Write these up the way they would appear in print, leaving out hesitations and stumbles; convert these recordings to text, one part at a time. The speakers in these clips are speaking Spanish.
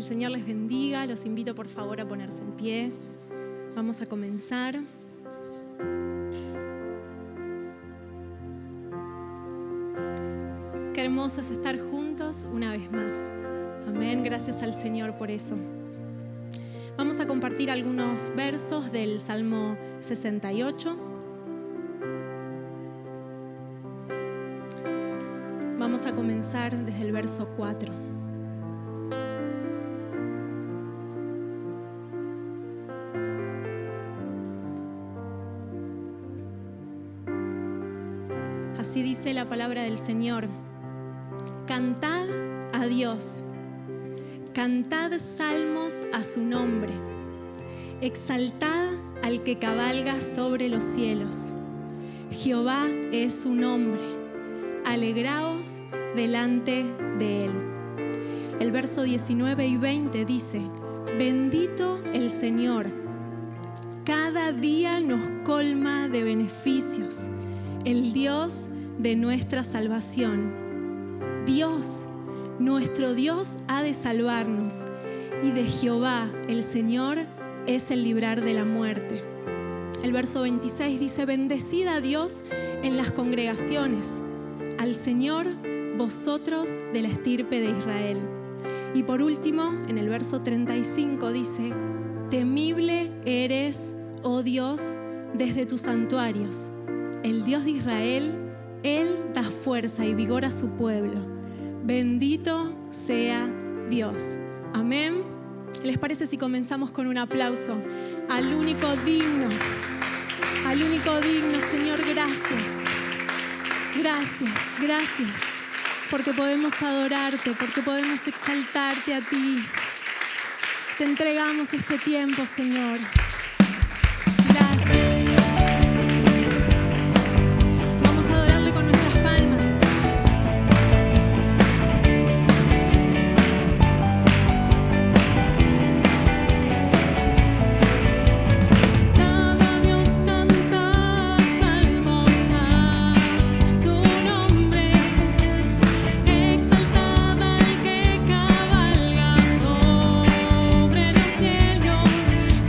Señor les bendiga. Los invito por favor a ponerse en pie. Vamos a comenzar. Qué hermoso es estar juntos una vez más. Amén. Gracias al Señor por eso. Vamos a compartir algunos versos del Salmo 68. Vamos a comenzar desde el verso 4. Así dice la palabra del Señor. Cantad a Dios, cantad salmos a su nombre, exaltad al que cabalga sobre los cielos. Jehová es su nombre, alegraos delante de él. El verso 19 y 20 dice: bendito el Señor, cada día nos colma de beneficios, el Dios de nuestra salvación. Dios, nuestro Dios, ha de salvarnos, y de Jehová, el Señor, es el librar de la muerte. El verso 26 dice: bendecid a Dios en las congregaciones, al Señor, vosotros de la estirpe de Israel. Y por último, en el verso 35 dice: temible eres, oh Dios, desde tus santuarios. El Dios de Israel, Él da fuerza y vigor a su pueblo. Bendito sea Dios. Amén. ¿Les parece si comenzamos con un aplauso al único digno? Al único digno, Señor, gracias. Gracias, gracias. Porque podemos adorarte, porque podemos exaltarte a ti. Te entregamos este tiempo, Señor. Gracias.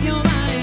Jehová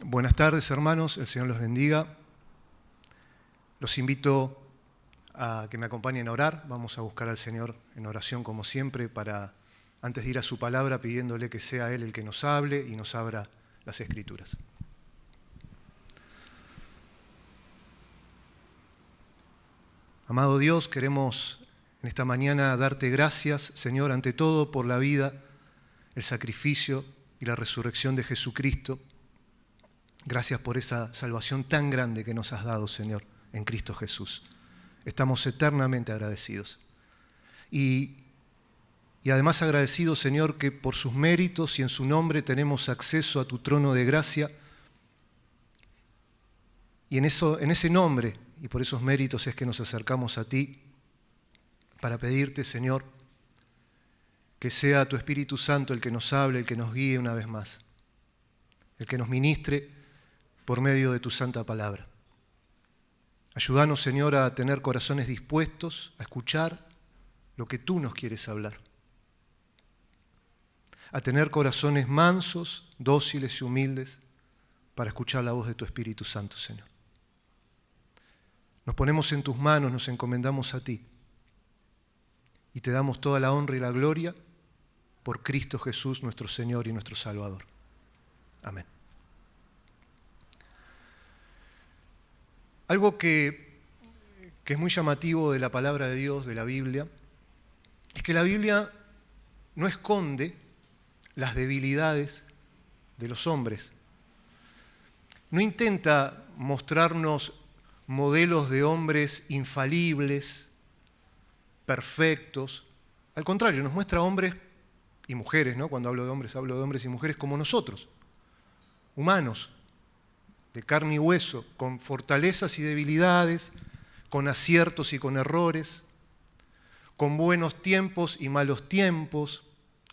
Buenas tardes, hermanos, el Señor los bendiga. Los invito a que me acompañen a orar. Vamos a buscar al Señor en oración como siempre para, antes de ir a su palabra, pidiéndole que sea Él el que nos hable y nos abra las Escrituras. Amado Dios, queremos en esta mañana darte gracias, Señor, ante todo por la vida, el sacrificio y la resurrección de Jesucristo. Gracias por esa salvación tan grande que nos has dado, Señor, en Cristo Jesús. Estamos eternamente agradecidos. Y además agradecidos, Señor, que por sus méritos y en su nombre tenemos acceso a tu trono de gracia. Y en ese nombre y por esos méritos es que nos acercamos a ti para pedirte, Señor, que sea tu Espíritu Santo el que nos hable, el que nos guíe una vez más, el que nos ministre por medio de tu santa palabra. Ayúdanos, Señor, a tener corazones dispuestos a escuchar lo que tú nos quieres hablar, a tener corazones mansos, dóciles y humildes para escuchar la voz de tu Espíritu Santo, Señor. Nos ponemos en tus manos, nos encomendamos a ti y te damos toda la honra y la gloria por Cristo Jesús, nuestro Señor y nuestro Salvador. Amén. Algo que es muy llamativo de la palabra de Dios, de la Biblia, es que la Biblia no esconde las debilidades de los hombres. No intenta mostrarnos modelos de hombres infalibles, perfectos. Al contrario, nos muestra hombres y mujeres, ¿no? Cuando hablo de hombres y mujeres como nosotros, humanos, de carne y hueso, con fortalezas y debilidades, con aciertos y con errores, con buenos tiempos y malos tiempos,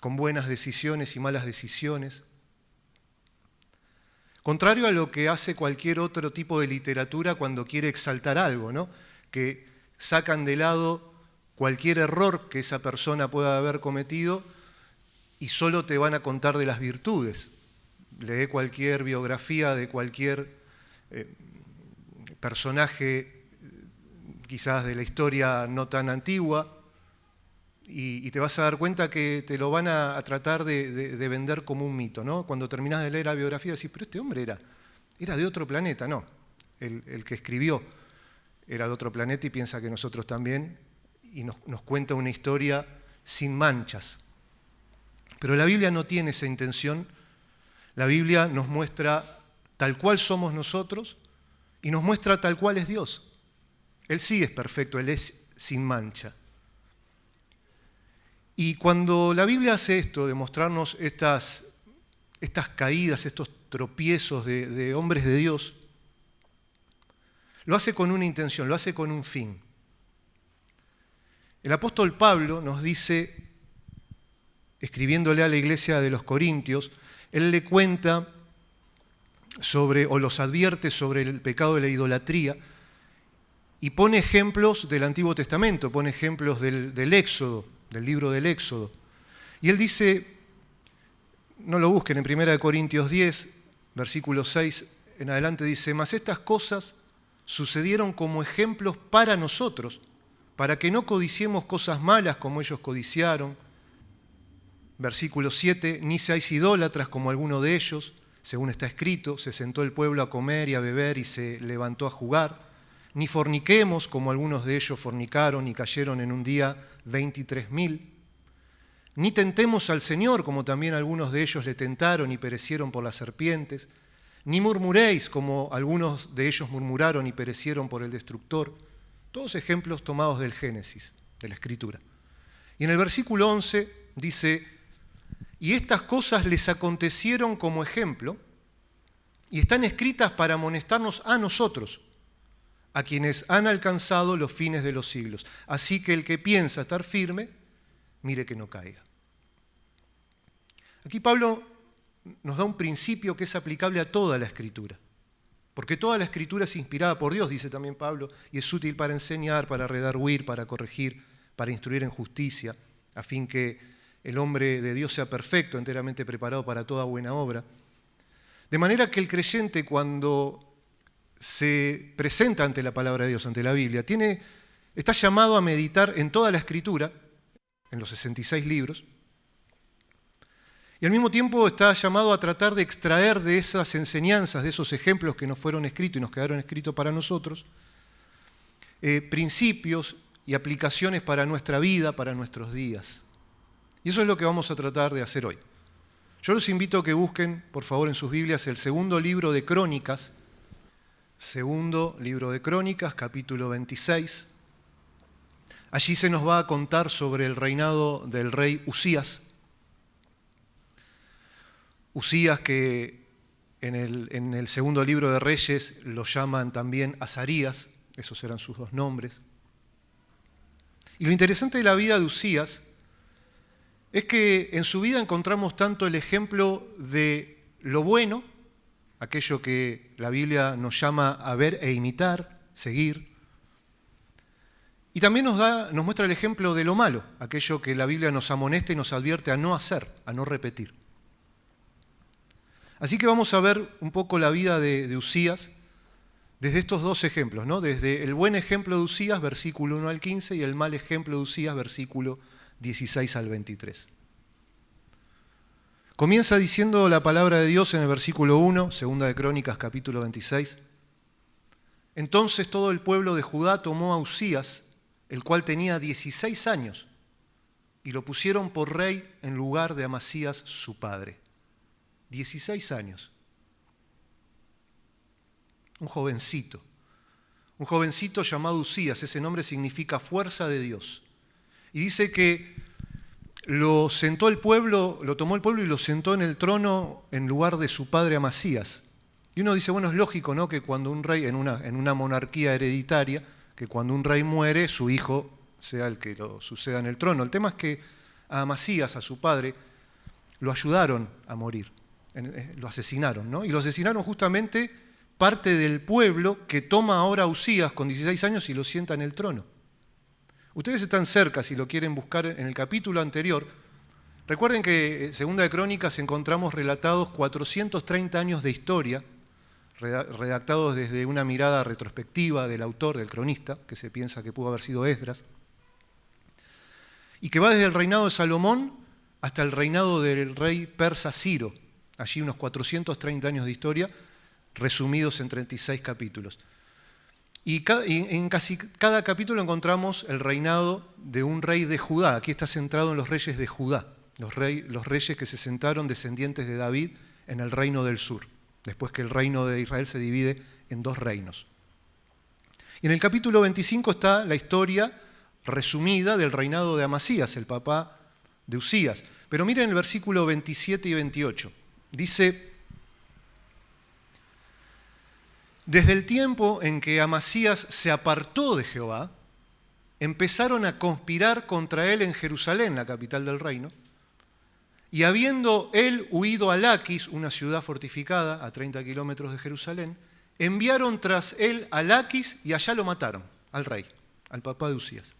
con buenas decisiones y malas decisiones. Contrario a lo que hace cualquier otro tipo de literatura cuando quiere exaltar algo, ¿no? Que sacan de lado cualquier error que esa persona pueda haber cometido y solo te van a contar de las virtudes. Lee cualquier biografía de cualquier personaje, quizás de la historia no tan antigua, y te vas a dar cuenta que te lo van a tratar de vender como un mito, ¿no? Cuando terminás de leer la biografía decís, pero este hombre era de otro planeta. No, el que escribió era de otro planeta y piensa que nosotros también, y nos cuenta una historia sin manchas. Pero la Biblia no tiene esa intención. La Biblia nos muestra tal cual somos nosotros y nos muestra tal cual es Dios. Él sí es perfecto, Él es sin mancha. Y cuando la Biblia hace esto, de mostrarnos estas caídas, estos tropiezos de hombres de Dios, lo hace con una intención, lo hace con un fin. El apóstol Pablo nos dice, escribiéndole a la iglesia de los Corintios, él le cuenta o los advierte sobre el pecado de la idolatría y pone ejemplos del Antiguo Testamento, pone ejemplos del Éxodo, del libro del Éxodo. Y él dice, no lo busquen, en 1 Corintios 10, versículo 6 en adelante dice, mas estas cosas sucedieron como ejemplos para nosotros, para que no codiciemos cosas malas como ellos codiciaron. Versículo 7, ni seáis idólatras como alguno de ellos, según está escrito, se sentó el pueblo a comer y a beber y se levantó a jugar. Ni forniquemos como algunos de ellos fornicaron y cayeron en un día 23.000. Ni tentemos al Señor como también algunos de ellos le tentaron y perecieron por las serpientes. Ni murmuréis como algunos de ellos murmuraron y perecieron por el destructor. Todos ejemplos tomados del Génesis, de la Escritura. Y en el versículo 11 dice, y estas cosas les acontecieron como ejemplo y están escritas para amonestarnos a nosotros, a quienes han alcanzado los fines de los siglos. Así que el que piensa estar firme, mire que no caiga. Aquí Pablo nos da un principio que es aplicable a toda la Escritura, porque toda la Escritura es inspirada por Dios, dice también Pablo, y es útil para enseñar, para redarguir, para corregir, para instruir en justicia, a fin que el hombre de Dios sea perfecto, enteramente preparado para toda buena obra. De manera que el creyente, cuando se presenta ante la palabra de Dios, ante la Biblia, está llamado a meditar en toda la Escritura, en los 66 libros, y al mismo tiempo está llamado a tratar de extraer de esas enseñanzas, de esos ejemplos que nos fueron escritos y nos quedaron escritos para nosotros, principios y aplicaciones para nuestra vida, para nuestros días. Y eso es lo que vamos a tratar de hacer hoy. Yo los invito a que busquen, por favor, en sus Biblias el segundo libro de Crónicas, capítulo 26. Allí se nos va a contar sobre el reinado del rey Usías. Usías, que en el segundo libro de Reyes lo llaman también Azarías, esos eran sus dos nombres. Y lo interesante de la vida de Usías es que en su vida encontramos tanto el ejemplo de lo bueno, aquello que la Biblia nos llama a ver e imitar, seguir, y también nos muestra el ejemplo de lo malo, aquello que la Biblia nos amonesta y nos advierte a no hacer, a no repetir. Así que vamos a ver un poco la vida de Usías desde estos dos ejemplos, ¿no? Desde el buen ejemplo de Usías, versículo 1 al 15, y el mal ejemplo de Usías, versículo 16 al 23. Comienza diciendo la palabra de Dios en el versículo 1, segunda de Crónicas, capítulo 26. Entonces todo el pueblo de Judá tomó a Usías, el cual tenía 16 años, y lo pusieron por rey en lugar de Amasías su padre. 16 años. Un jovencito llamado Usías, ese nombre significa fuerza de Dios. Y dice que lo tomó el pueblo y lo sentó en el trono en lugar de su padre Amasías. Y uno dice, bueno, es lógico, ¿no?, que cuando un rey, en una monarquía hereditaria, que cuando un rey muere, su hijo sea el que lo suceda en el trono. El tema es que a Amasías, a su padre, lo ayudaron a morir, lo asesinaron, ¿no? Y lo asesinaron justamente parte del pueblo que toma ahora a Usías con 16 años y lo sienta en el trono. Ustedes están cerca, si lo quieren buscar en el capítulo anterior. Recuerden que en Segunda de Crónicas encontramos relatados 430 años de historia, redactados desde una mirada retrospectiva del autor, del cronista, que se piensa que pudo haber sido Esdras, y que va desde el reinado de Salomón hasta el reinado del rey persa Ciro, allí unos 430 años de historia, resumidos en 36 capítulos. Y en casi cada capítulo encontramos el reinado de un rey de Judá. Aquí está centrado en los reyes de Judá, los reyes que se sentaron descendientes de David en el reino del sur, después que el reino de Israel se divide en dos reinos. Y en el capítulo 25 está la historia resumida del reinado de Amasías, el papá de Usías. Pero miren el versículo 27 y 28. Dice: desde el tiempo en que Amasías se apartó de Jehová, empezaron a conspirar contra él en Jerusalén, la capital del reino, y habiendo él huido a Laquis, una ciudad fortificada a 30 kilómetros de Jerusalén, enviaron tras él a Laquis y allá lo mataron, al rey, al papá de Usías.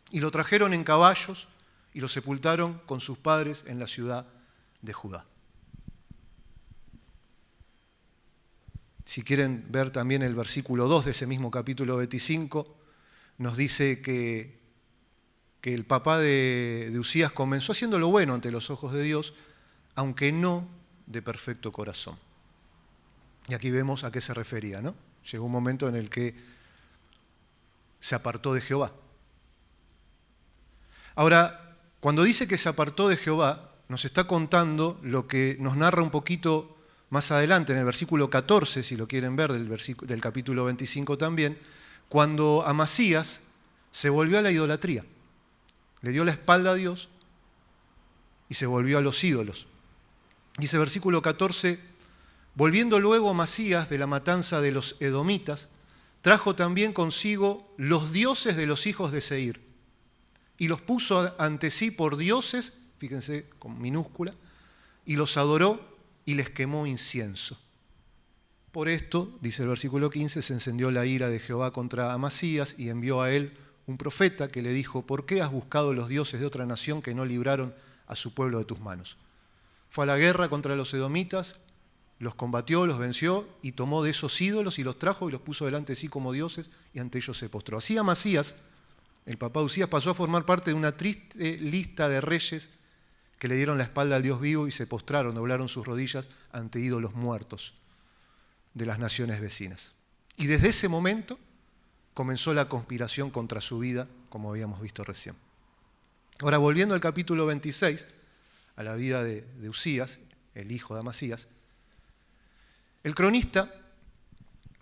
Y lo trajeron en caballos y lo sepultaron con sus padres en la ciudad de Judá. Si quieren ver también el versículo 2 de ese mismo capítulo 25, nos dice que el papá de Usías comenzó haciendo lo bueno ante los ojos de Dios, aunque no de perfecto corazón. Y aquí vemos a qué se refería, ¿no? Llegó un momento en el que se apartó de Jehová. Ahora, cuando dice que se apartó de Jehová, nos está contando lo que nos narra un poquito más adelante, en el versículo 14, si lo quieren ver, del capítulo 25 también, cuando Amasías se volvió a la idolatría. Le dio la espalda a Dios y se volvió a los ídolos. Dice versículo 14: volviendo luego Amasías de la matanza de los edomitas, trajo también consigo los dioses de los hijos de Seir y los puso ante sí por dioses, fíjense, con minúscula, y los adoró y les quemó incienso. Por esto, dice el versículo 15, se encendió la ira de Jehová contra Amasías y envió a él un profeta que le dijo: ¿por qué has buscado los dioses de otra nación que no libraron a su pueblo de tus manos? Fue a la guerra contra los edomitas, los combatió, los venció y tomó de esos ídolos y los trajo y los puso delante de sí como dioses y ante ellos se postró. Así Amasías, el papá de Usías, pasó a formar parte de una triste lista de reyes que le dieron la espalda al Dios vivo y se postraron, doblaron sus rodillas ante ídolos muertos de las naciones vecinas. Y desde ese momento comenzó la conspiración contra su vida, como habíamos visto recién. Ahora, volviendo al capítulo 26, a la vida de Usías, el hijo de Amasías, el cronista,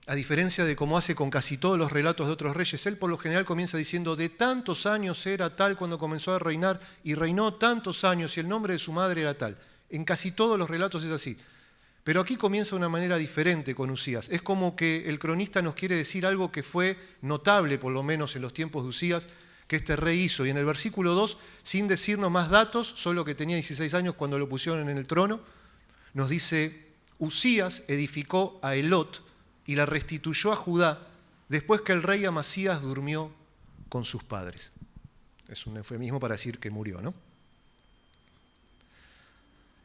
a diferencia de como hace con casi todos los relatos de otros reyes, él por lo general comienza diciendo: de tantos años era tal cuando comenzó a reinar, y reinó tantos años, y el nombre de su madre era tal. En casi todos los relatos es así. Pero aquí comienza de una manera diferente con Usías. Es como que el cronista nos quiere decir algo que fue notable, por lo menos en los tiempos de Usías, que este rey hizo. Y en el versículo 2, sin decirnos más datos, solo que tenía 16 años cuando lo pusieron en el trono, nos dice: Usías edificó a Elot y la restituyó a Judá después que el rey Amasías durmió con sus padres. Es un eufemismo para decir que murió, ¿no?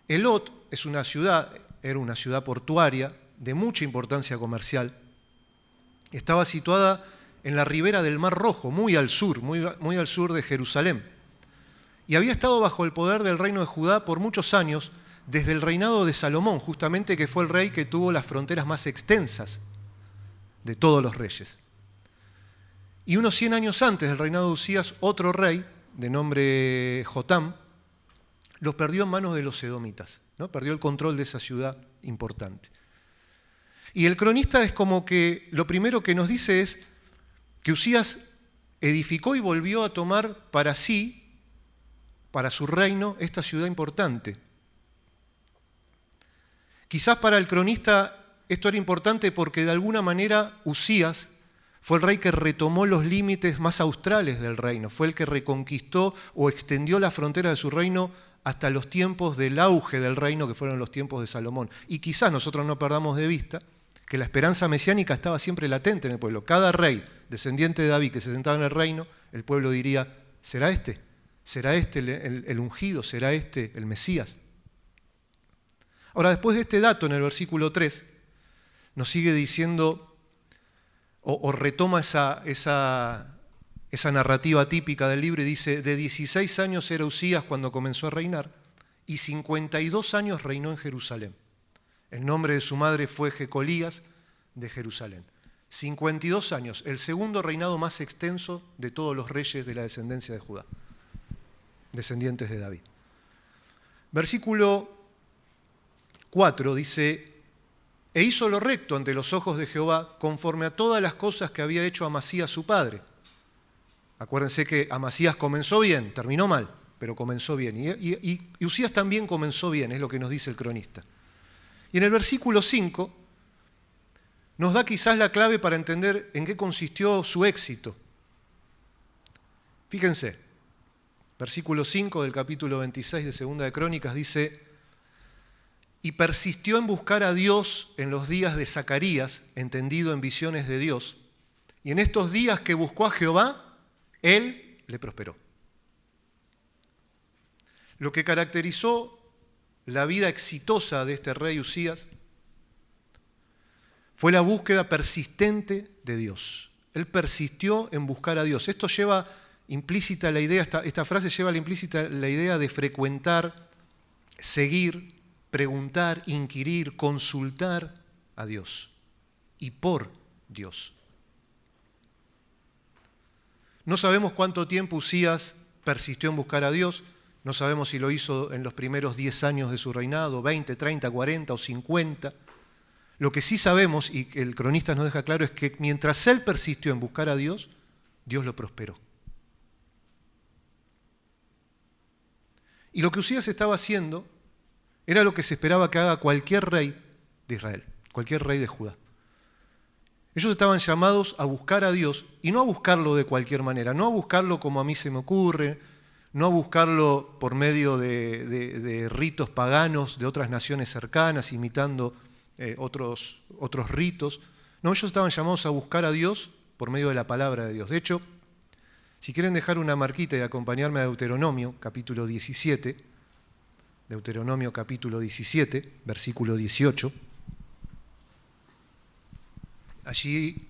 Elot es una ciudad, era una ciudad portuaria de mucha importancia comercial. Estaba situada en la ribera del Mar Rojo, muy al sur de Jerusalén. Y había estado bajo el poder del reino de Judá por muchos años, desde el reinado de Salomón, justamente, que fue el rey que tuvo las fronteras más extensas de todos los reyes. Y unos 100 años antes del reinado de Usías, otro rey, de nombre Jotam, los perdió en manos de los edomitas, ¿no? Perdió el control de esa ciudad importante. Y el cronista es como que lo primero que nos dice es que Usías edificó y volvió a tomar para sí, para su reino, esta ciudad importante. Quizás para el cronista esto era importante porque de alguna manera Usías fue el rey que retomó los límites más australes del reino, fue el que reconquistó o extendió la frontera de su reino hasta los tiempos del auge del reino, que fueron los tiempos de Salomón. Y quizás nosotros no perdamos de vista que la esperanza mesiánica estaba siempre latente en el pueblo. Cada rey, descendiente de David, que se sentaba en el reino, el pueblo diría: ¿será este? ¿Será este el ungido? ¿Será este el Mesías? Ahora, después de este dato, en el versículo 3, nos sigue diciendo, o retoma esa narrativa típica del libro y dice: de 16 años era Usías cuando comenzó a reinar, y 52 años reinó en Jerusalén. El nombre de su madre fue Jecolías de Jerusalén. 52 años, el segundo reinado más extenso de todos los reyes de la descendencia de Judá, descendientes de David. Versículo 4 dice: e hizo lo recto ante los ojos de Jehová, conforme a todas las cosas que había hecho Amasías su padre. Acuérdense que Amasías comenzó bien, terminó mal, pero comenzó bien. Y Usías también comenzó bien, es lo que nos dice el cronista. Y en el versículo 5 nos da quizás la clave para entender en qué consistió su éxito. Fíjense, versículo 5 del capítulo 26 de Segunda de Crónicas dice: y persistió en buscar a Dios en los días de Zacarías, entendido en visiones de Dios, y en estos días que buscó a Jehová, Él le prosperó. Lo que caracterizó la vida exitosa de este rey Usías fue la búsqueda persistente de Dios. Él persistió en buscar a Dios. Esto lleva implícita la idea, esta frase lleva implícita la idea de frecuentar, seguir, preguntar, inquirir, consultar a Dios y por Dios. No sabemos cuánto tiempo Usías persistió en buscar a Dios, no sabemos si lo hizo en los primeros 10 años de su reinado, 20, 30, 40 o 50. Lo que sí sabemos, y que el cronista nos deja claro, es que mientras él persistió en buscar a Dios, Dios lo prosperó. Y lo que Usías estaba haciendo era lo que se esperaba que haga cualquier rey de Israel, cualquier rey de Judá. Ellos estaban llamados a buscar a Dios, y no a buscarlo de cualquier manera, no a buscarlo como a mí se me ocurre, no a buscarlo por medio de ritos paganos de otras naciones cercanas, imitando otros ritos. No, ellos estaban llamados a buscar a Dios por medio de la palabra de Dios. De hecho, si quieren dejar una marquita y acompañarme a Deuteronomio, capítulo 17, Deuteronomio capítulo 17, versículo 18. Allí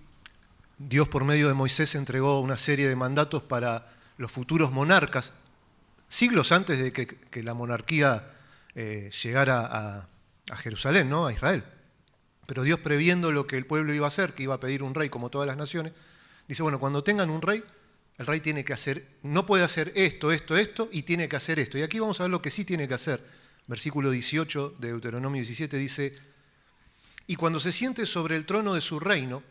Dios por medio de Moisés entregó una serie de mandatos para los futuros monarcas, siglos antes de que la monarquía llegara a Jerusalén, ¿no? A Israel. Pero Dios, previendo lo que el pueblo iba a hacer, que iba a pedir un rey como todas las naciones, dice, bueno, cuando tengan un rey, el rey tiene que hacer, no puede hacer esto, y tiene que hacer esto. Y aquí vamos a ver lo que sí tiene que hacer. Versículo 18 de Deuteronomio 17 dice, y cuando se siente sobre el trono de su reino,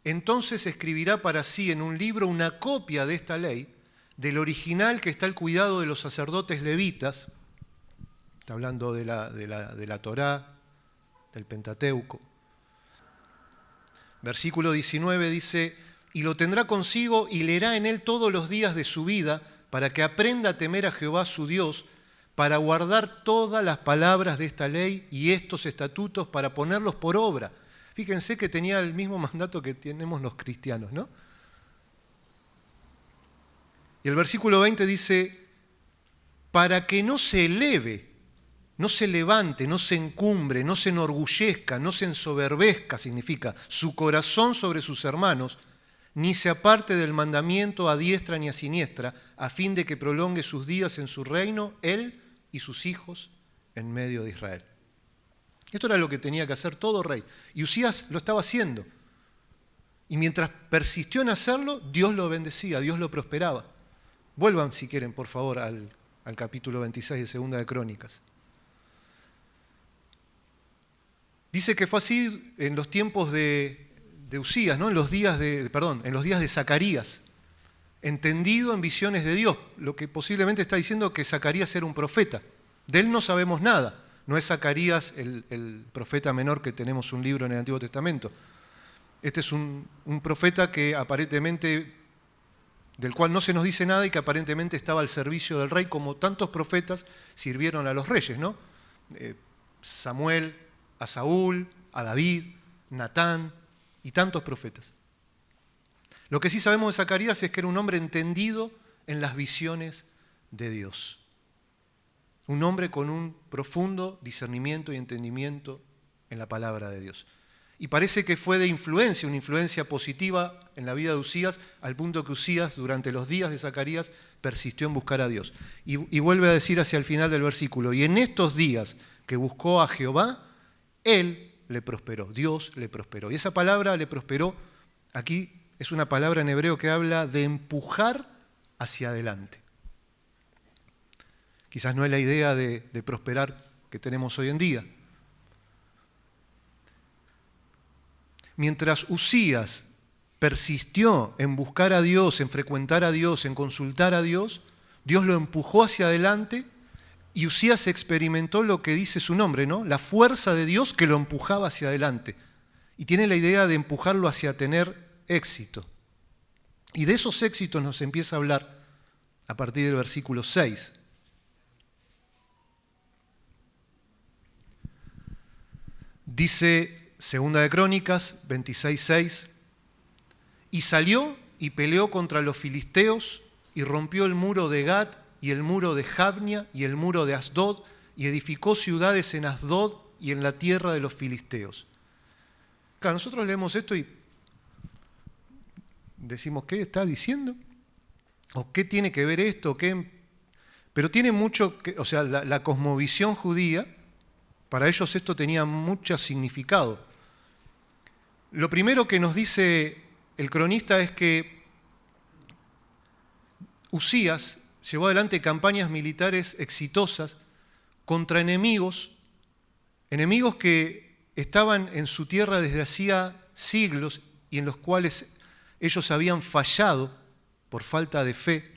entonces escribirá para sí en un libro una copia de esta ley, del original que está al cuidado de los sacerdotes levitas, está hablando de la Torá, del Pentateuco. Versículo 19 dice, y lo tendrá consigo y leerá en él todos los días de su vida, para que aprenda a temer a Jehová su Dios, para guardar todas las palabras de esta ley y estos estatutos, para ponerlos por obra. Fíjense que tenía el mismo mandato que tenemos los cristianos, ¿no? Y el versículo 20 dice, para que no se eleve, no se levante, no se encumbre, no se enorgullezca, no se ensoberbezca, significa, su corazón sobre sus hermanos, ni se aparte del mandamiento a diestra ni a siniestra, a fin de que prolongue sus días en su reino, él y sus hijos en medio de Israel. Esto era lo que tenía que hacer todo rey. Y Usías lo estaba haciendo. Y mientras persistió en hacerlo, Dios lo bendecía, Dios lo prosperaba. Vuelvan, si quieren, por favor, al capítulo 26 de Segunda de Crónicas. Dice que fue así en los tiempos de Usías, ¿no? en los días de Zacarías, entendido en visiones de Dios, lo que posiblemente está diciendo que Zacarías era un profeta. De él no sabemos nada, no es Zacarías el profeta menor que tenemos un libro en el Antiguo Testamento. Este es un profeta que aparentemente, del cual no se nos dice nada y que aparentemente estaba al servicio del rey, como tantos profetas sirvieron a los reyes, ¿no? Samuel, a Saúl, a David, Natán y tantos profetas. Lo que sí sabemos de Zacarías es que era un hombre entendido en las visiones de Dios. Un hombre con un profundo discernimiento y entendimiento en la palabra de Dios. Y parece que fue de influencia, una influencia positiva en la vida de Usías, al punto que Usías, durante los días de Zacarías, persistió en buscar a Dios. Y vuelve a decir hacia el final del versículo, y en estos días que buscó a Jehová, él le prosperó, Dios le prosperó. Y esa palabra le prosperó, aquí es una palabra en hebreo que habla de empujar hacia adelante. Quizás no es la idea de prosperar que tenemos hoy en día. Mientras Usías persistió en buscar a Dios, en frecuentar a Dios, en consultar a Dios, Dios lo empujó hacia adelante y Usías experimentó lo que dice su nombre, ¿no? La fuerza de Dios que lo empujaba hacia adelante. Y tiene la idea de empujarlo hacia tener éxito. Y de esos éxitos nos empieza a hablar a partir del versículo 6. Dice Segunda de Crónicas 26:6, y salió y peleó contra los filisteos y rompió el muro de Gat y el muro de Jabnia y el muro de Asdod y edificó ciudades en Asdod y en la tierra de los filisteos. Claro, nosotros leemos esto y decimos, ¿qué está diciendo? ¿O qué tiene que ver esto? Pero tiene mucho, la cosmovisión judía, para ellos esto tenía mucho significado. Lo primero que nos dice el cronista es que Usías llevó adelante campañas militares exitosas contra enemigos que estaban en su tierra desde hacía siglos y en los cuales ellos habían fallado por falta de fe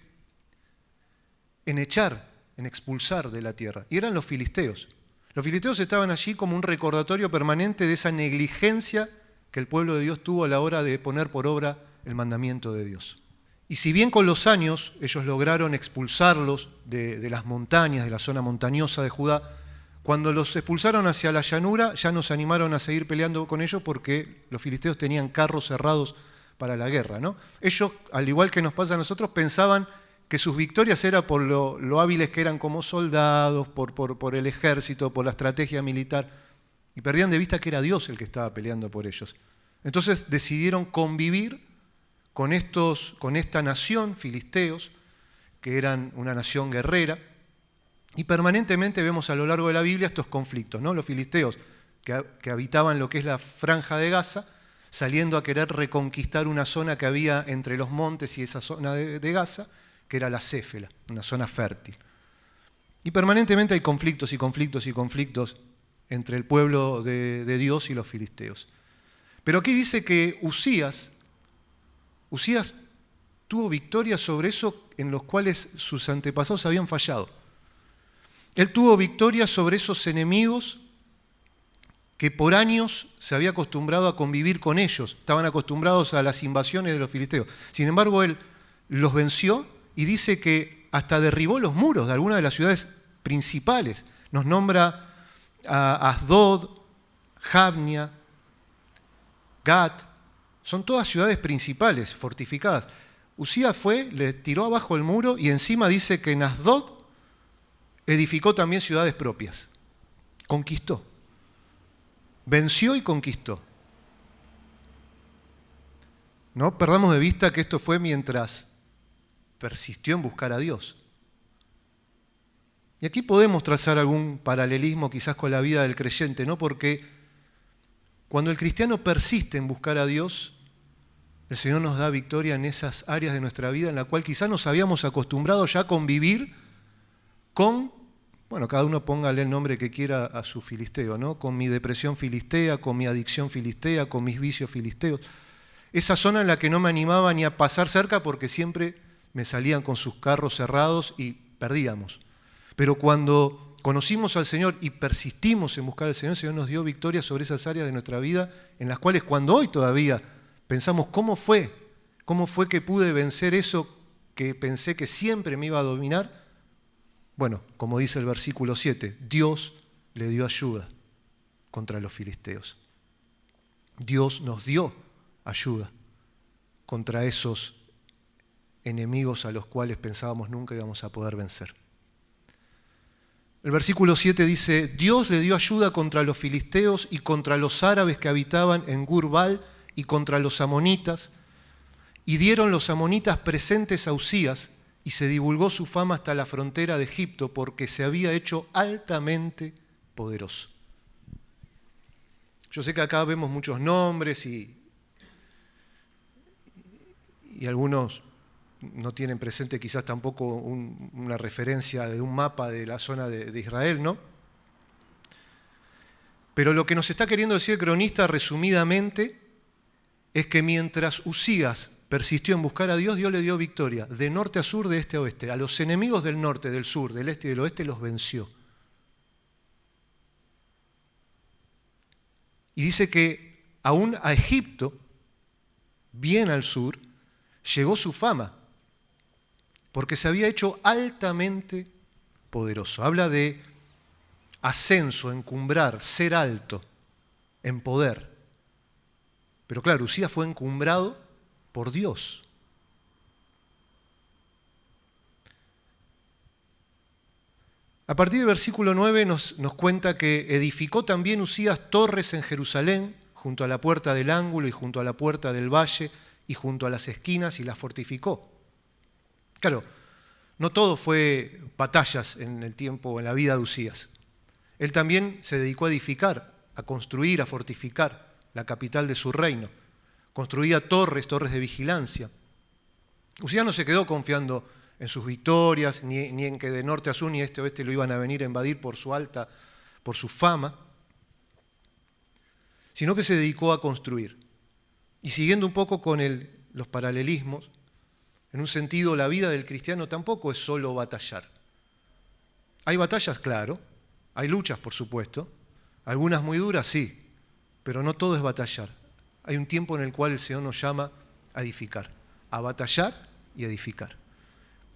en expulsar de la tierra. Y eran los filisteos. Los filisteos estaban allí como un recordatorio permanente de esa negligencia que el pueblo de Dios tuvo a la hora de poner por obra el mandamiento de Dios. Y si bien con los años ellos lograron expulsarlos de las montañas, de la zona montañosa de Judá, cuando los expulsaron hacia la llanura ya no se animaron a seguir peleando con ellos porque los filisteos tenían carros cerrados para la guerra, ¿no? Ellos, al igual que nos pasa a nosotros, pensaban que sus victorias eran por lo hábiles que eran como soldados, por el ejército, por la estrategia militar, y perdían de vista que era Dios el que estaba peleando por ellos. Entonces decidieron convivir con esta nación, filisteos, que eran una nación guerrera, y permanentemente vemos a lo largo de la Biblia estos conflictos, ¿no? Los filisteos que habitaban lo que es la franja de Gaza, saliendo a querer reconquistar una zona que había entre los montes y esa zona de Gaza, que era la Céfela, una zona fértil. Y permanentemente hay conflictos y conflictos y conflictos entre el pueblo de Dios y los filisteos. Pero aquí dice que Usías tuvo victoria sobre eso en los cuales sus antepasados habían fallado. Él tuvo victoria sobre esos enemigos que por años se había acostumbrado a convivir con ellos, estaban acostumbrados a las invasiones de los filisteos. Sin embargo, él los venció y dice que hasta derribó los muros de algunas de las ciudades principales. Nos nombra a Asdod, Jabnia, Gat, son todas ciudades principales, fortificadas. Usías fue, le tiró abajo el muro y encima dice que en Asdod edificó también ciudades propias. Conquistó. Venció y conquistó. No perdamos de vista que esto fue mientras persistió en buscar a Dios. Y aquí podemos trazar algún paralelismo quizás con la vida del creyente, ¿no? Porque cuando el cristiano persiste en buscar a Dios, el Señor nos da victoria en esas áreas de nuestra vida en la cual quizás nos habíamos acostumbrado ya a convivir con, bueno, cada uno póngale el nombre que quiera a su filisteo, ¿no? Con mi depresión filistea, con mi adicción filistea, con mis vicios filisteos. Esa zona en la que no me animaba ni a pasar cerca porque siempre me salían con sus carros cerrados y perdíamos. Pero cuando conocimos al Señor y persistimos en buscar al Señor, el Señor nos dio victoria sobre esas áreas de nuestra vida en las cuales cuando hoy todavía pensamos cómo fue que pude vencer eso que pensé que siempre me iba a dominar. Bueno, como dice el versículo 7, Dios le dio ayuda contra los filisteos. Dios nos dio ayuda contra esos enemigos a los cuales pensábamos nunca íbamos a poder vencer. El versículo 7 dice, Dios le dio ayuda contra los filisteos y contra los árabes que habitaban en Gur-Baal y contra los amonitas, y dieron los amonitas presentes a Usías, y se divulgó su fama hasta la frontera de Egipto, porque se había hecho altamente poderoso. Yo sé que acá vemos muchos nombres y algunos no tienen presente quizás tampoco una referencia de un mapa de la zona de Israel, ¿no? Pero lo que nos está queriendo decir el cronista resumidamente es que mientras Usías persistió en buscar a Dios, Dios le dio victoria, de norte a sur, de este a oeste. A los enemigos del norte, del sur, del este y del oeste los venció. Y dice que aún a Egipto, bien al sur, llegó su fama, porque se había hecho altamente poderoso. Habla de ascenso, encumbrar, ser alto, en poder. Pero claro, Usías fue encumbrado por Dios. A partir del versículo 9 nos cuenta que edificó también Usías torres en Jerusalén, junto a la puerta del ángulo y junto a la puerta del valle y junto a las esquinas, y las fortificó. Claro, no todo fue batallas en el tiempo, en la vida de Usías. Él también se dedicó a edificar, a construir, a fortificar la capital de su reino. Construía torres de vigilancia. Usías no se quedó confiando en sus victorias, ni en que de norte a sur, ni este a oeste lo iban a venir a invadir por su fama, sino que se dedicó a construir. Y siguiendo un poco con los paralelismos, en un sentido la vida del cristiano tampoco es solo batallar. Hay batallas, claro, hay luchas, por supuesto, algunas muy duras, sí, pero no todo es batallar. Hay un tiempo en el cual el Señor nos llama a edificar, a batallar y a edificar.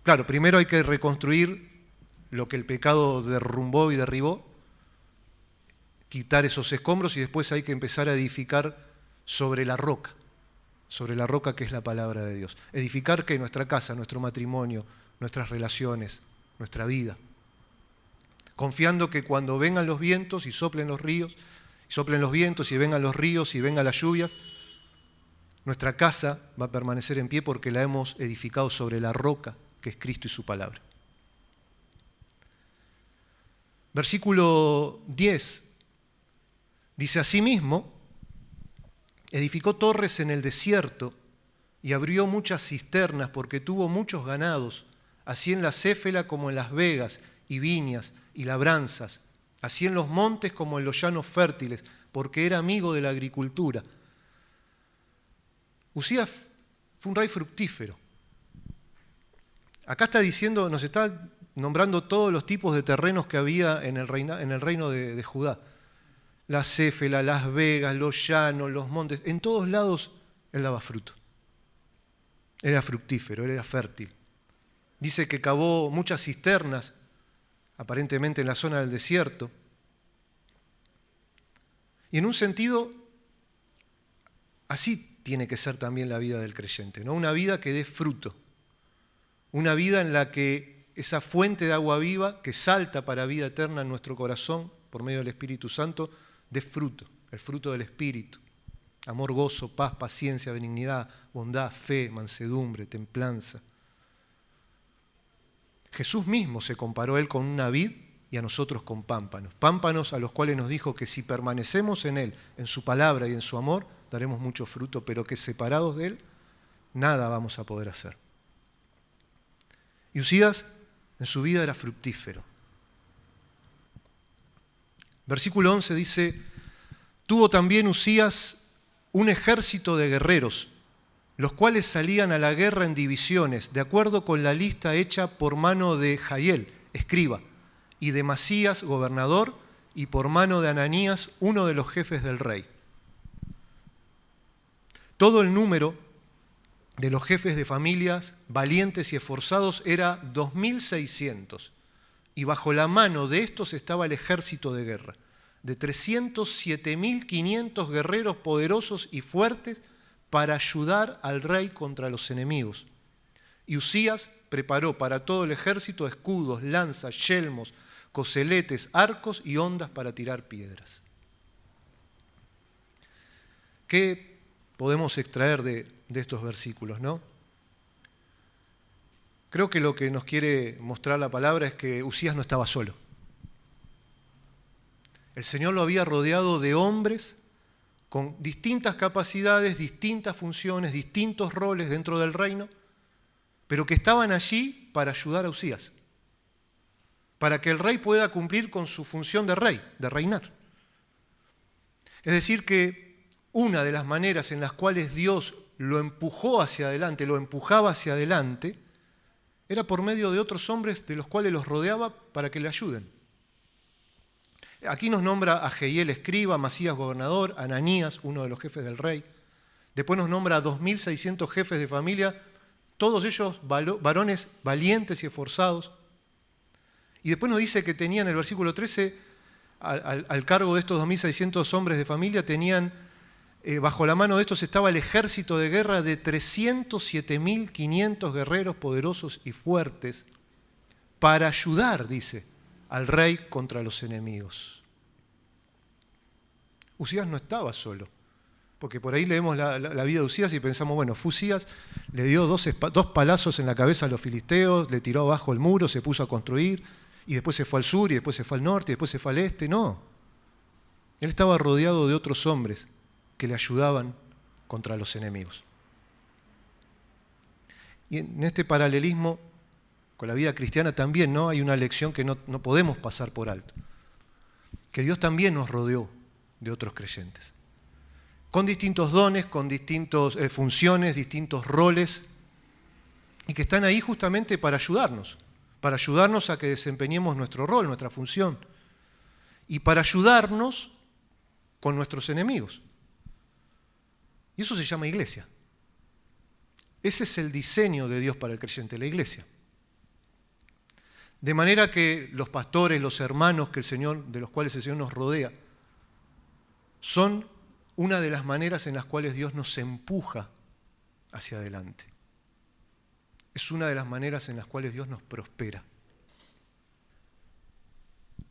Claro, primero hay que reconstruir lo que el pecado derrumbó y derribó, quitar esos escombros, y después hay que empezar a edificar sobre la roca que es la palabra de Dios. Edificar ¿qué? Nuestra casa, nuestro matrimonio, nuestras relaciones, nuestra vida. Confiando que cuando vengan los vientos y soplen los ríos, soplen los vientos y vengan los ríos y vengan las lluvias, Nuestra casa va a permanecer en pie porque la hemos edificado sobre la roca, que es Cristo y su palabra. Versículo 10 dice: asimismo, edificó torres en el desierto y abrió muchas cisternas porque tuvo muchos ganados, así en la Céfela como en las vegas y viñas y labranzas, así en los montes como en los llanos fértiles, porque era amigo de la agricultura. Uzías fue un rey fructífero. Acá está diciendo, nos está nombrando todos los tipos de terrenos que había en el reino de Judá. La Céfela, las vegas, los llanos, los montes, en todos lados él daba fruto. Era fructífero, era fértil. Dice que cavó muchas cisternas, aparentemente en la zona del desierto. Y en un sentido, así tiene que ser también la vida del creyente, ¿no? Una vida que dé fruto. Una vida en la que esa fuente de agua viva que salta para vida eterna en nuestro corazón por medio del Espíritu Santo dé fruto, el fruto del Espíritu. Amor, gozo, paz, paciencia, benignidad, bondad, fe, mansedumbre, templanza. Jesús mismo se comparó a él con una vid y a nosotros con pámpanos. Pámpanos a los cuales nos dijo que si permanecemos en él, en su palabra y en su amor, daremos mucho fruto, pero que separados de él, nada vamos a poder hacer. Y Uzías en su vida era fructífero. Versículo 11 dice: tuvo también Uzías un ejército de guerreros, los cuales salían a la guerra en divisiones, de acuerdo con la lista hecha por mano de Jael, escriba, y de Masías, gobernador, y por mano de Ananías, uno de los jefes del rey. Todo el número de los jefes de familias, valientes y esforzados, era 2.600, y bajo la mano de estos estaba el ejército de guerra, de 307.500 guerreros poderosos y fuertes para ayudar al rey contra los enemigos. Y Uzías preparó para todo el ejército escudos, lanzas, yelmos, coseletes, arcos y hondas para tirar piedras. ¿Qué podemos extraer de estos versículos, no? Creo que lo que nos quiere mostrar la palabra es que Uzías no estaba solo. El Señor lo había rodeado de hombres con distintas capacidades, distintas funciones, distintos roles dentro del reino, pero que estaban allí para ayudar a Uzías, para que el rey pueda cumplir con su función de rey, de reinar. Es decir, que una de las maneras en las cuales Dios lo empujó hacia adelante, lo empujaba hacia adelante, era por medio de otros hombres de los cuales los rodeaba para que le ayuden. Aquí nos nombra a Jael, escriba, Masías, gobernador, Ananías, uno de los jefes del rey. Después nos nombra a 2.600 jefes de familia, todos ellos varones valientes y esforzados. Y después nos dice que tenían, en el versículo 13, al cargo de estos 2.600 hombres de familia, tenían, bajo la mano de estos estaba el ejército de guerra de 307.500 guerreros poderosos y fuertes para ayudar, dice, al rey contra los enemigos. Uzías no estaba solo, porque por ahí leemos la vida de Uzías y pensamos, bueno, Uzías le dio dos palazos en la cabeza a los filisteos, le tiró abajo el muro, se puso a construir, y después se fue al sur, y después se fue al norte, y después se fue al este. No. Él estaba rodeado de otros hombres que le ayudaban contra los enemigos. Y en este paralelismo con la vida cristiana también, ¿no? Hay una lección que no podemos pasar por alto. Que Dios también nos rodeó de otros creyentes. Con distintos dones, con distintas funciones, distintos roles, y que están ahí justamente para ayudarnos a que desempeñemos nuestro rol, nuestra función, y para ayudarnos con nuestros enemigos. Y eso se llama iglesia. Ese es el diseño de Dios para el creyente, la iglesia. De manera que los pastores, los hermanos de los cuales el Señor nos rodea, son una de las maneras en las cuales Dios nos empuja hacia adelante. Es una de las maneras en las cuales Dios nos prospera.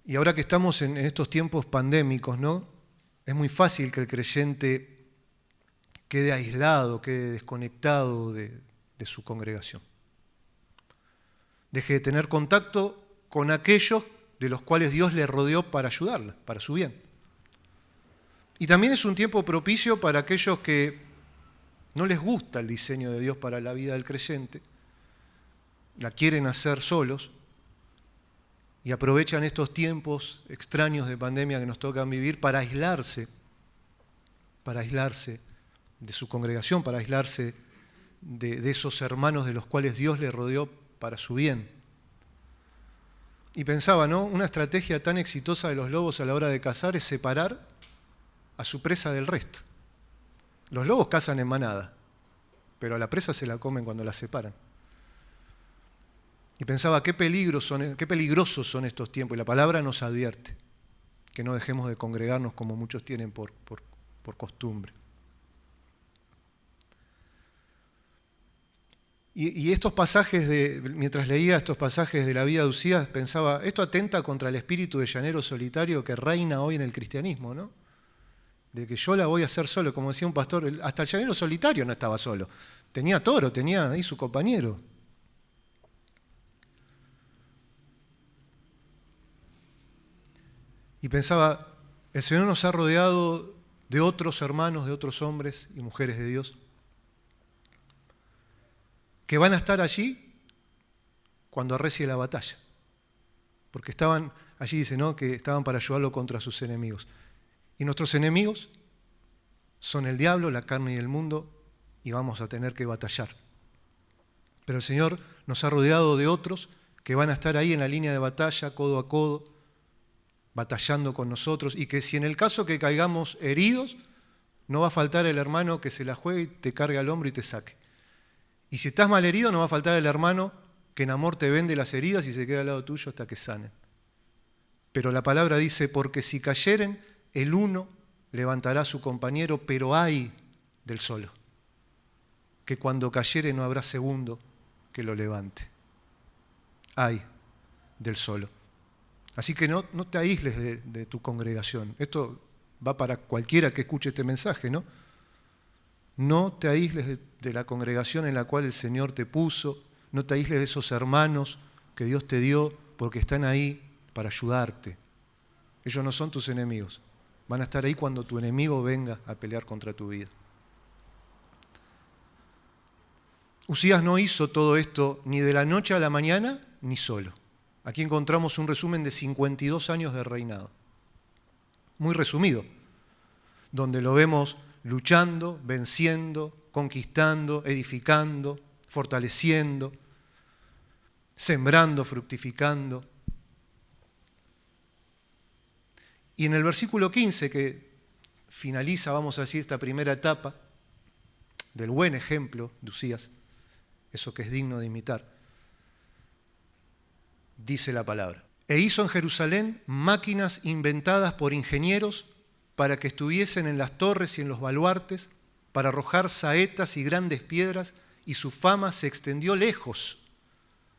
Y ahora que estamos en estos tiempos pandémicos, ¿no? Es muy fácil que el creyente quede aislado, quede desconectado de su congregación. Deje de tener contacto con aquellos de los cuales Dios le rodeó para ayudarla, para su bien. Y también es un tiempo propicio para aquellos que no les gusta el diseño de Dios para la vida del creyente, la quieren hacer solos y aprovechan estos tiempos extraños de pandemia que nos tocan vivir para aislarse de su congregación, para aislarse de esos hermanos de los cuales Dios le rodeó para su bien. Y pensaba, ¿no? Una estrategia tan exitosa de los lobos a la hora de cazar es separar a su presa del resto. Los lobos cazan en manada, pero a la presa se la comen cuando la separan. Y pensaba, qué peligrosos son estos tiempos. Y la palabra nos advierte que no dejemos de congregarnos como muchos tienen por costumbre. Y estos pasajes, mientras leía estos pasajes de la vida de Usías, pensaba, esto atenta contra el espíritu de llanero solitario que reina hoy en el cristianismo, ¿no? De que yo la voy a hacer solo, como decía un pastor, hasta el llanero solitario no estaba solo. Tenía toro, tenía ahí su compañero. Y pensaba, el Señor nos ha rodeado de otros hermanos, de otros hombres y mujeres de Dios, que van a estar allí cuando arrecie la batalla. Porque estaban, allí dice, ¿no?, que estaban para ayudarlo contra sus enemigos. Y nuestros enemigos son el diablo, la carne y el mundo, y vamos a tener que batallar. Pero el Señor nos ha rodeado de otros que van a estar ahí en la línea de batalla, codo a codo, batallando con nosotros, y que si en el caso que caigamos heridos, no va a faltar el hermano que se la juegue y te cargue al hombro y te saque. Y si estás mal herido, no va a faltar el hermano que en amor te vende las heridas y se queda al lado tuyo hasta que sanen. Pero la palabra dice, porque si cayeren, el uno levantará a su compañero, pero ay del solo, que cuando cayere no habrá segundo que lo levante. Ay del solo. Así que no te aísles de tu congregación. Esto va para cualquiera que escuche este mensaje, ¿no? No te aísles de la congregación en la cual el Señor te puso, no te aísles de esos hermanos que Dios te dio porque están ahí para ayudarte. Ellos no son tus enemigos, van a estar ahí cuando tu enemigo venga a pelear contra tu vida. Usías no hizo todo esto ni de la noche a la mañana ni solo. Aquí encontramos un resumen de 52 años de reinado, muy resumido, donde lo vemos luchando, venciendo, conquistando, edificando, fortaleciendo, sembrando, fructificando. Y en el versículo 15, que finaliza, vamos a decir, esta primera etapa del buen ejemplo de Usías, eso que es digno de imitar, dice la palabra: e hizo en Jerusalén máquinas inventadas por ingenieros para que estuviesen en las torres y en los baluartes, para arrojar saetas y grandes piedras, y su fama se extendió lejos,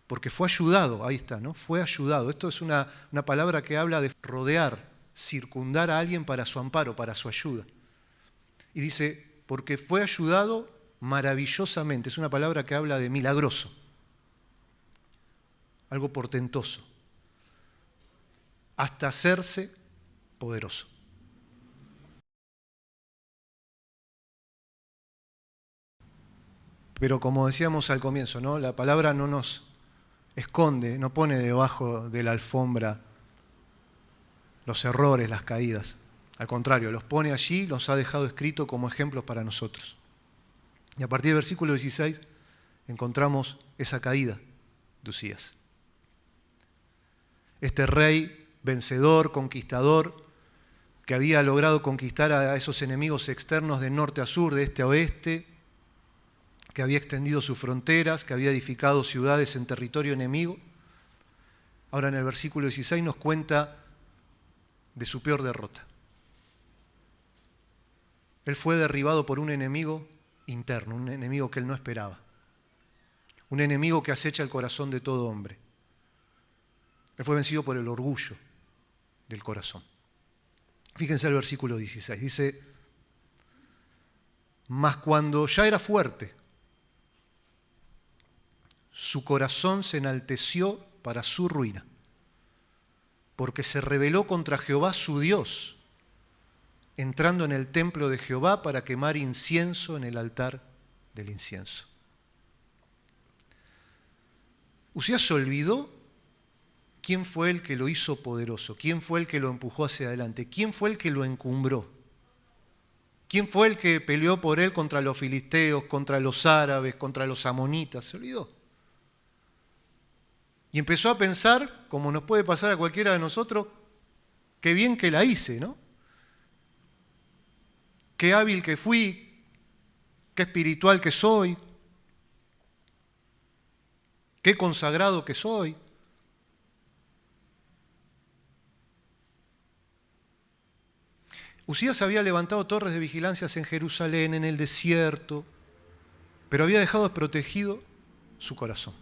porque fue ayudado, ahí está, ¿no? Fue ayudado. Esto es una palabra que habla de rodear, circundar a alguien para su amparo, para su ayuda. Y dice, porque fue ayudado maravillosamente, es una palabra que habla de milagroso, algo portentoso, hasta hacerse poderoso. Pero como decíamos al comienzo, ¿no?, la palabra no nos esconde, no pone debajo de la alfombra los errores, las caídas. Al contrario, los pone allí, los ha dejado escrito como ejemplos para nosotros. Y a partir del versículo 16 encontramos esa caída de Usías. Este rey vencedor, conquistador, que había logrado conquistar a esos enemigos externos de norte a sur, de este a oeste, que había extendido sus fronteras, que había edificado ciudades en territorio enemigo. Ahora en el versículo 16 nos cuenta de su peor derrota. Él fue derribado por un enemigo interno, un enemigo que él no esperaba, un enemigo que acecha el corazón de todo hombre. Él fue vencido por el orgullo del corazón. Fíjense el versículo 16, dice: Mas cuando ya era fuerte, su corazón se enalteció para su ruina, porque se rebeló contra Jehová su Dios, entrando en el templo de Jehová para quemar incienso en el altar del incienso. Usías se olvidó quién fue el que lo hizo poderoso, quién fue el que lo empujó hacia adelante, quién fue el que lo encumbró, quién fue el que peleó por él contra los filisteos, contra los árabes, contra los amonitas. Se olvidó. Y empezó a pensar, como nos puede pasar a cualquiera de nosotros, qué bien que la hice, ¿no? Qué hábil que fui, qué espiritual que soy, qué consagrado que soy. Usías había levantado torres de vigilancias en Jerusalén, en el desierto, pero había dejado desprotegido su corazón.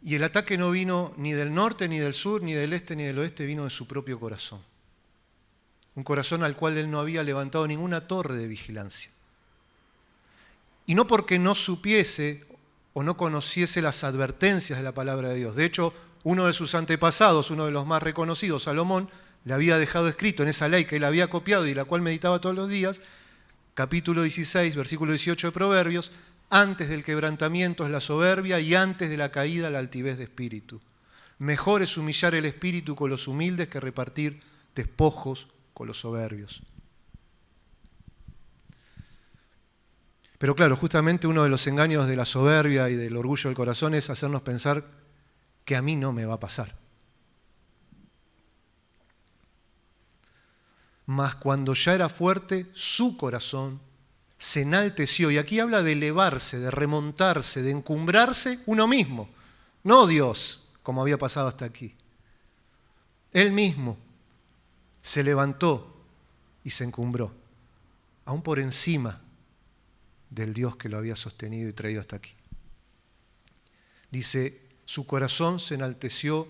Y el ataque no vino ni del norte, ni del sur, ni del este, ni del oeste, vino de su propio corazón. Un corazón al cual él no había levantado ninguna torre de vigilancia. Y no porque no supiese o no conociese las advertencias de la palabra de Dios. De hecho, uno de sus antepasados, uno de los más reconocidos, Salomón, le había dejado escrito en esa ley que él había copiado y la cual meditaba todos los días, capítulo 16, versículo 18 de Proverbios: antes del quebrantamiento es la soberbia y antes de la caída la altivez de espíritu. Mejor es humillar el espíritu con los humildes que repartir despojos con los soberbios. Pero claro, justamente uno de los engaños de la soberbia y del orgullo del corazón es hacernos pensar que a mí no me va a pasar. Mas cuando ya era fuerte, su corazón se enalteció. Y aquí habla de elevarse, de remontarse, de encumbrarse uno mismo. No Dios, como había pasado hasta aquí. Él mismo se levantó y se encumbró, aún por encima del Dios que lo había sostenido y traído hasta aquí. Dice, su corazón se enalteció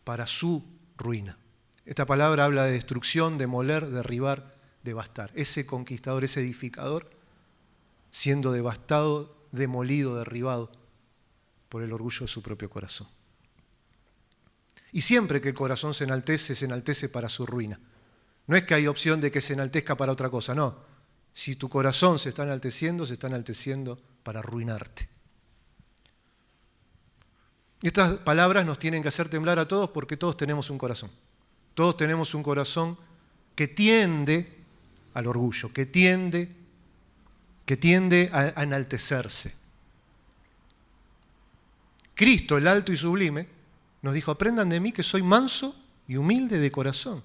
para su ruina. Esta palabra habla de destrucción, demoler, derribar, devastar. Ese conquistador, ese edificador, siendo devastado, demolido, derribado por el orgullo de su propio corazón. Y siempre que el corazón se enaltece para su ruina. No es que hay opción de que se enaltezca para otra cosa, no. Si tu corazón se está enalteciendo para arruinarte. Estas palabras nos tienen que hacer temblar a todos porque todos tenemos un corazón. Todos tenemos un corazón que tiende al orgullo, que tiende a enaltecerse. Cristo, el alto y sublime, nos dijo: aprendan de mí que soy manso y humilde de corazón.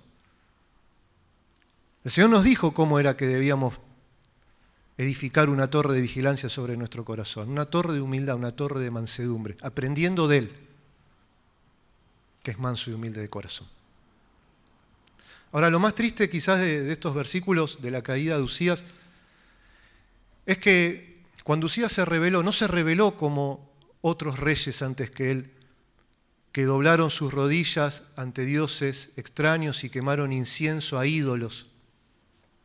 El Señor nos dijo cómo era que debíamos edificar una torre de vigilancia sobre nuestro corazón, una torre de humildad, una torre de mansedumbre, aprendiendo de Él, que es manso y humilde de corazón. Ahora, lo más triste quizás de estos versículos de la caída de Usías es que cuando Usías se rebeló, no se rebeló como otros reyes antes que él, que doblaron sus rodillas ante dioses extraños y quemaron incienso a ídolos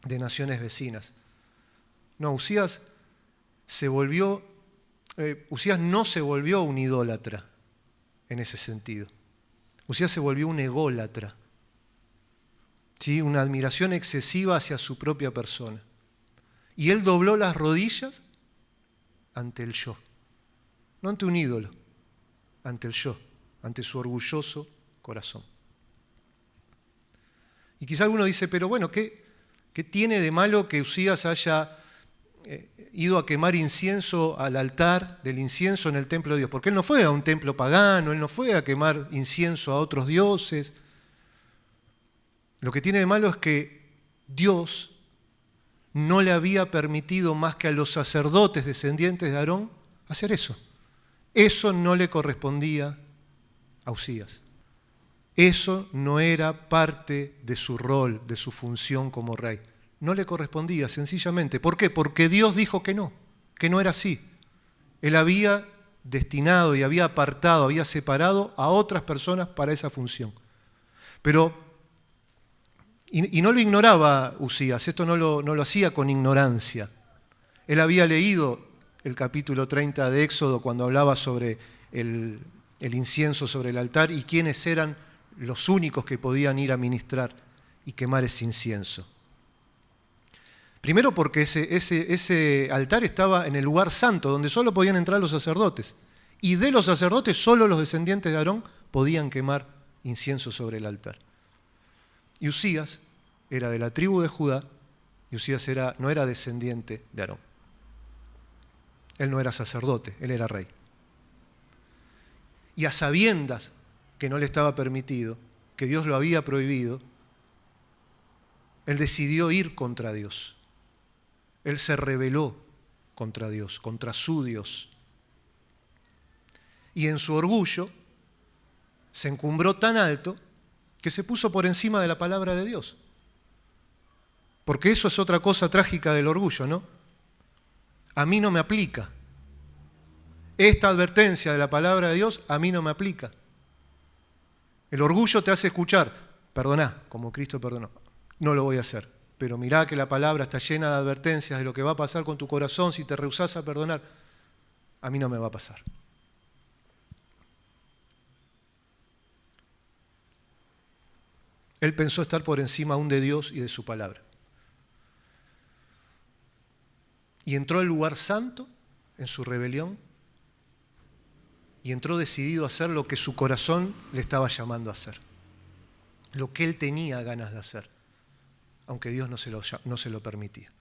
de naciones vecinas. No, Usías no se volvió un idólatra en ese sentido. Usías se volvió un ególatra. ¿Sí? Una admiración excesiva hacia su propia persona. Y él dobló las rodillas ante el yo. No ante un ídolo, ante el yo, ante su orgulloso corazón. Y quizá alguno dice, pero bueno, ¿qué tiene de malo que Usías haya ido a quemar incienso al altar del incienso en el templo de Dios? Porque él no fue a un templo pagano, él no fue a quemar incienso a otros dioses. Lo que tiene de malo es que Dios no le había permitido más que a los sacerdotes descendientes de Aarón hacer eso. Eso no le correspondía a Usías. Eso no era parte de su rol, de su función como rey. No le correspondía, sencillamente. ¿Por qué? Porque Dios dijo que no era así. Él había destinado y había apartado, había separado a otras personas para esa función. Pero Y no lo ignoraba Usías, esto no lo hacía con ignorancia. Él había leído el capítulo 30 de Éxodo cuando hablaba sobre el incienso sobre el altar y quiénes eran los únicos que podían ir a ministrar y quemar ese incienso. Primero porque ese altar estaba en el lugar santo, donde solo podían entrar los sacerdotes. Y de los sacerdotes, solo los descendientes de Aarón podían quemar incienso sobre el altar. Y Usías era de la tribu de Judá, y Usías no era descendiente de Aarón. Él no era sacerdote, él era rey. Y a sabiendas que no le estaba permitido, que Dios lo había prohibido, él decidió ir contra Dios. Él se rebeló contra Dios, contra su Dios. Y en su orgullo se encumbró tan alto que se puso por encima de la palabra de Dios. Porque eso es otra cosa trágica del orgullo, ¿no? A mí no me aplica. Esta advertencia de la palabra de Dios a mí no me aplica. El orgullo te hace escuchar, perdoná, como Cristo perdonó. No lo voy a hacer, pero mirá que la palabra está llena de advertencias de lo que va a pasar con tu corazón si te rehusás a perdonar. A mí no me va a pasar. Él pensó estar por encima aún de Dios y de su palabra. Y entró al lugar santo en su rebelión y entró decidido a hacer lo que su corazón le estaba llamando a hacer, lo que él tenía ganas de hacer, aunque Dios no se lo permitía.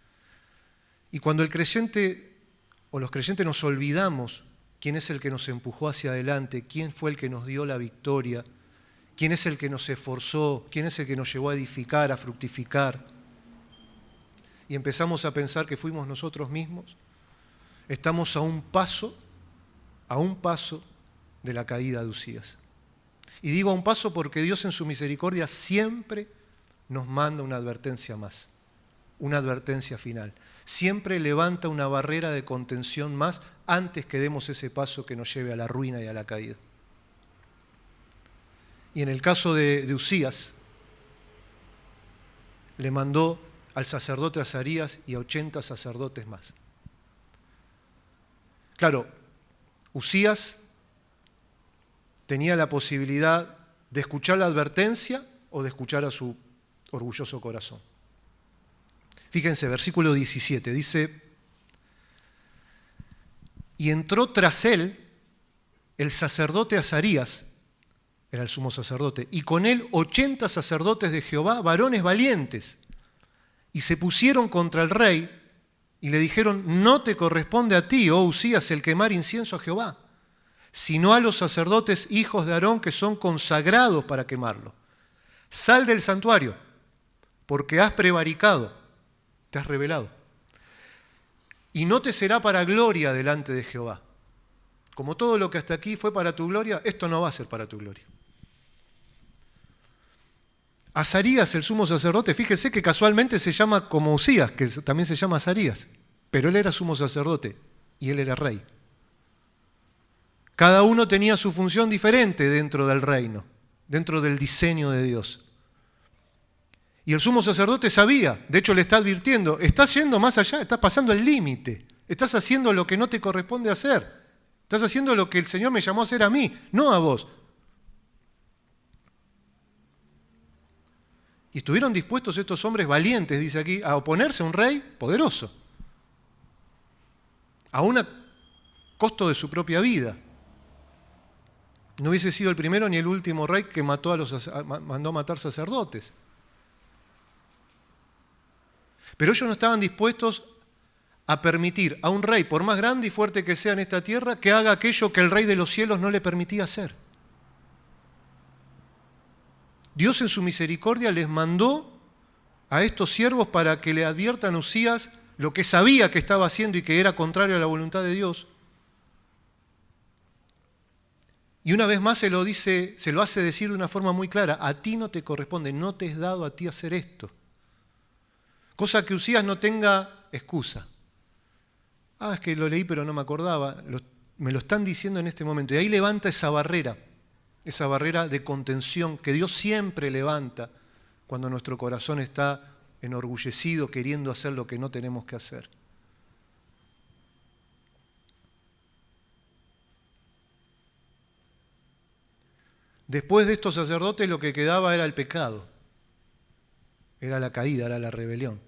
Y cuando el creyente o los creyentes nos olvidamos quién es el que nos empujó hacia adelante, quién fue el que nos dio la victoria, quién es el que nos esforzó, quién es el que nos llevó a edificar, a fructificar, y empezamos a pensar que fuimos nosotros mismos, estamos a un paso de la caída de Usías. Y digo a un paso porque Dios en su misericordia siempre nos manda una advertencia más, una advertencia final. Siempre levanta una barrera de contención más antes que demos ese paso que nos lleve a la ruina y a la caída. Y en el caso de Usías, le mandó al sacerdote Azarías y a 80 sacerdotes más. Claro, Usías tenía la posibilidad de escuchar la advertencia o de escuchar a su orgulloso corazón. Fíjense, versículo 17, dice: y entró tras él el sacerdote Azarías, era el sumo sacerdote, y con él 80 sacerdotes de Jehová, varones valientes, y se pusieron contra el rey y le dijeron: no te corresponde a ti, oh Usías, el quemar incienso a Jehová, sino a los sacerdotes hijos de Aarón que son consagrados para quemarlo. Sal del santuario, porque has prevaricado, te has rebelado, y no te será para gloria delante de Jehová. Como todo lo que hasta aquí fue para tu gloria, esto no va a ser para tu gloria. Azarías, el sumo sacerdote, fíjese que casualmente se llama como Usías, que también se llama Azarías, pero él era sumo sacerdote y él era rey. Cada uno tenía su función diferente dentro del reino, dentro del diseño de Dios. Y el sumo sacerdote sabía, de hecho le está advirtiendo: estás yendo más allá, estás pasando el límite, estás haciendo lo que no te corresponde hacer, estás haciendo lo que el Señor me llamó a hacer a mí, no a vos. Y estuvieron dispuestos estos hombres valientes, dice aquí, a oponerse a un rey poderoso, aún a costo de su propia vida. No hubiese sido el primero ni el último rey que mandó a matar sacerdotes. Pero ellos no estaban dispuestos a permitir a un rey, por más grande y fuerte que sea en esta tierra, que haga aquello que el rey de los cielos no le permitía hacer. Dios en su misericordia les mandó a estos siervos para que le adviertan a Usías lo que sabía que estaba haciendo y que era contrario a la voluntad de Dios. Y una vez más se lo hace decir de una forma muy clara: a ti no te corresponde, no te es dado a ti hacer esto. Cosa que Usías no tenga excusa. Es que lo leí pero no me acordaba, me lo están diciendo en este momento. Y ahí levanta esa barrera de contención que Dios siempre levanta cuando nuestro corazón está enorgullecido queriendo hacer lo que no tenemos que hacer. Después de estos sacerdotes lo que quedaba era el pecado, era la caída, era la rebelión.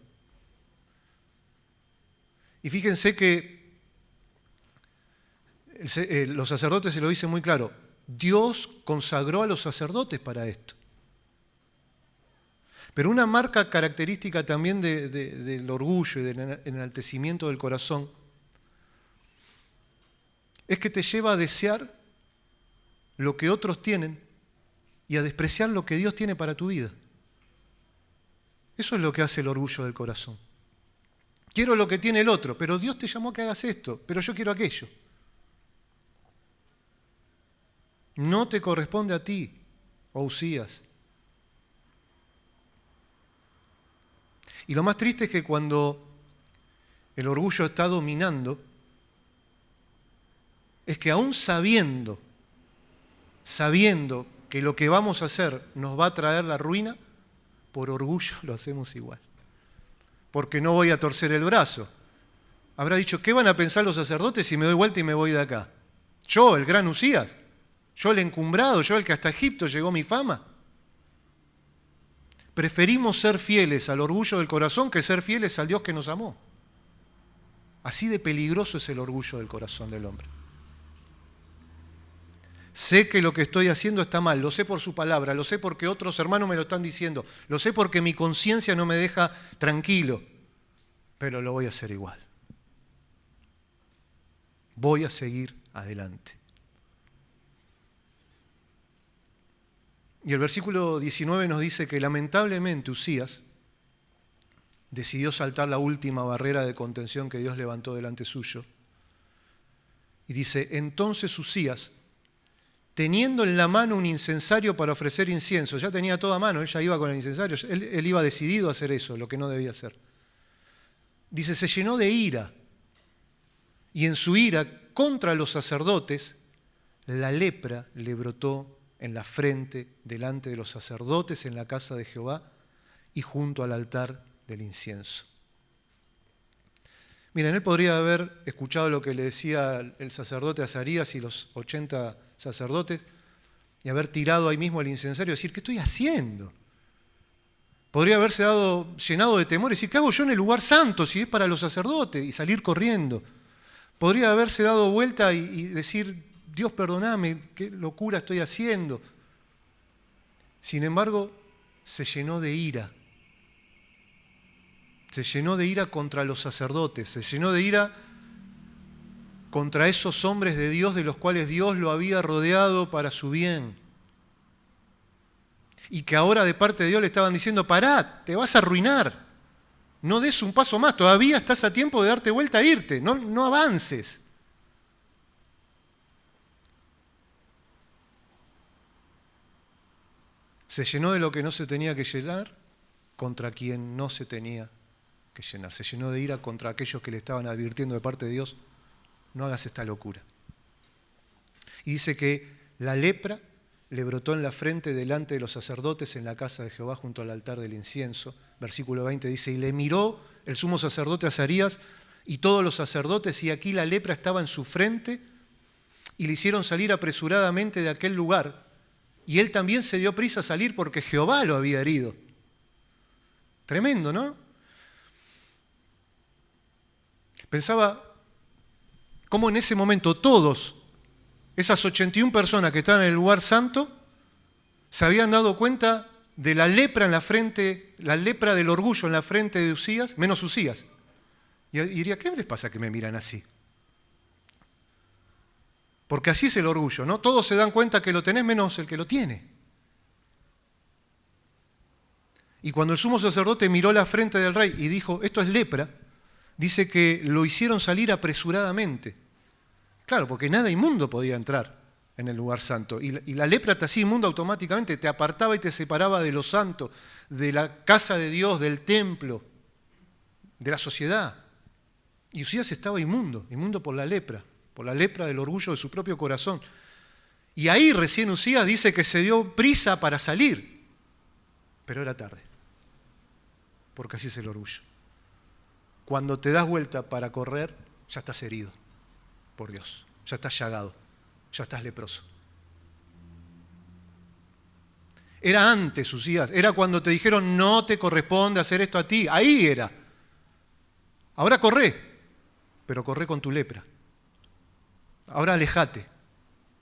Y fíjense que los sacerdotes se lo dicen muy claro, Dios consagró a los sacerdotes para esto. Pero una marca característica también del orgullo y del enaltecimiento del corazón es que te lleva a desear lo que otros tienen y a despreciar lo que Dios tiene para tu vida. Eso es lo que hace el orgullo del corazón. Quiero lo que tiene el otro, pero Dios te llamó a que hagas esto, pero yo quiero aquello. No te corresponde a ti, oh Usías. Y lo más triste es que cuando el orgullo está dominando, es que aún sabiendo que lo que vamos a hacer nos va a traer la ruina, por orgullo lo hacemos igual. Porque no voy a torcer el brazo. Habrá dicho, ¿qué van a pensar los sacerdotes si me doy vuelta y me voy de acá? Yo, el gran Usías, yo el encumbrado, yo el que hasta Egipto llegó mi fama. Preferimos ser fieles al orgullo del corazón que ser fieles al Dios que nos amó. Así de peligroso es el orgullo del corazón del hombre. Sé que lo que estoy haciendo está mal, lo sé por su palabra, lo sé porque otros hermanos me lo están diciendo, lo sé porque mi conciencia no me deja tranquilo, pero lo voy a hacer igual. Voy a seguir adelante. Y el versículo 19 nos dice que lamentablemente Usías decidió saltar la última barrera de contención que Dios levantó delante suyo. Y dice, entonces Usías, teniendo en la mano un incensario para ofrecer incienso, ya tenía toda mano, él ya iba con el incensario, él iba decidido a hacer eso, lo que no debía hacer. Dice, se llenó de ira, y en su ira contra los sacerdotes, la lepra le brotó en la frente delante de los sacerdotes en la casa de Jehová y junto al altar del incienso. Miren, él podría haber escuchado lo que le decía el sacerdote Azarías y los 80 sacerdotes y haber tirado ahí mismo el incensario y decir, ¿qué estoy haciendo? Podría haberse llenado de temor y decir, ¿qué hago yo en el lugar santo si es para los sacerdotes? Y salir corriendo. Podría haberse dado vuelta y decir, Dios perdóname, qué locura estoy haciendo. Sin embargo, se llenó de ira. Se llenó de ira contra los sacerdotes, se llenó de ira contra esos hombres de Dios de los cuales Dios lo había rodeado para su bien. Y que ahora de parte de Dios le estaban diciendo, pará, te vas a arruinar. No des un paso más, todavía estás a tiempo de darte vuelta e irte, no avances. Se llenó de lo que no se tenía que llenar contra quien no se tenía que llenar. Se llenó de ira contra aquellos que le estaban advirtiendo de parte de Dios, no hagas esta locura. Y dice que la lepra le brotó en la frente delante de los sacerdotes en la casa de Jehová junto al altar del incienso. Versículo 20 dice, y le miró el sumo sacerdote Azarías y todos los sacerdotes, y aquí la lepra estaba en su frente, y le hicieron salir apresuradamente de aquel lugar. Y él también se dio prisa a salir porque Jehová lo había herido. Tremendo, ¿no? Pensaba cómo en ese momento todos, esas 81 personas que estaban en el lugar santo, se habían dado cuenta de la lepra en la frente, la lepra del orgullo en la frente de Usías, menos Usías. Y diría, ¿qué les pasa que me miran así? Porque así es el orgullo, ¿no? Todos se dan cuenta que lo tenés menos el que lo tiene. Y cuando el sumo sacerdote miró la frente del rey y dijo, esto es lepra, dice que lo hicieron salir apresuradamente. Claro, porque nada inmundo podía entrar en el lugar santo. Y la lepra te hacía inmundo automáticamente, te apartaba y te separaba de lo santo, de la casa de Dios, del templo, de la sociedad. Y Usías estaba inmundo por la lepra del orgullo de su propio corazón. Y ahí recién Usías dice que se dio prisa para salir, pero era tarde. porque así es el orgullo. Cuando te das vuelta para correr, ya estás herido por Dios, ya estás llagado, ya estás leproso. Era antes, Usías, era cuando te dijeron no te corresponde hacer esto a ti, ahí era. Ahora corre, pero corre con tu lepra. Ahora alejate,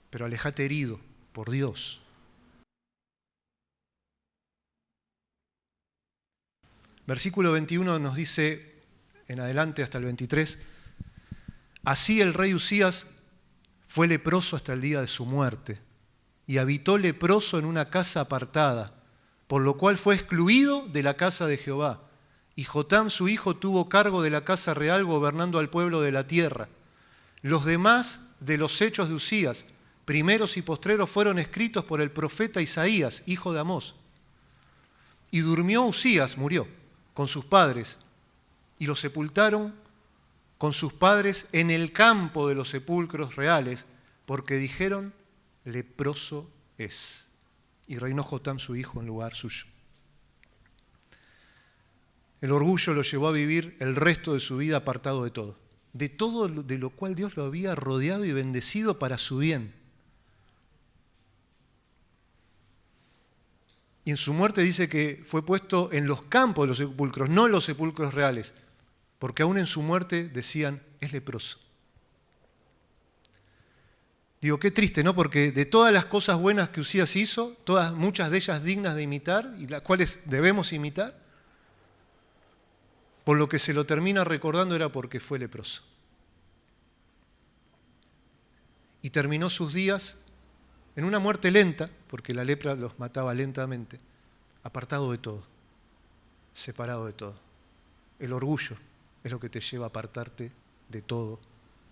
pero alejate herido por Dios. Versículo 21 nos dice, en adelante hasta el 23, así el rey Usías fue leproso hasta el día de su muerte y habitó leproso en una casa apartada, por lo cual fue excluido de la casa de Jehová. Y Jotam, su hijo, tuvo cargo de la casa real, gobernando al pueblo de la tierra. Los demás de los hechos de Usías, primeros y postreros, fueron escritos por el profeta Isaías, hijo de Amós. Y durmió Usías, murió, con sus padres, y lo sepultaron con sus padres en el campo de los sepulcros reales, porque dijeron, leproso es. Y reinó Jotam, su hijo, en lugar suyo. El orgullo lo llevó a vivir el resto de su vida apartado de todo de lo cual Dios lo había rodeado y bendecido para su bien. Y en su muerte dice que fue puesto en los campos de los sepulcros, no en los sepulcros reales, porque aún en su muerte decían, es leproso. Digo, qué triste, ¿no? Porque de todas las cosas buenas que Usías hizo, muchas de ellas dignas de imitar y las cuales debemos imitar, por lo que se lo termina recordando era porque fue leproso. Y terminó sus días en una muerte lenta, porque la lepra los mataba lentamente, apartado de todo, separado de todo. El orgullo es lo que te lleva a apartarte de todo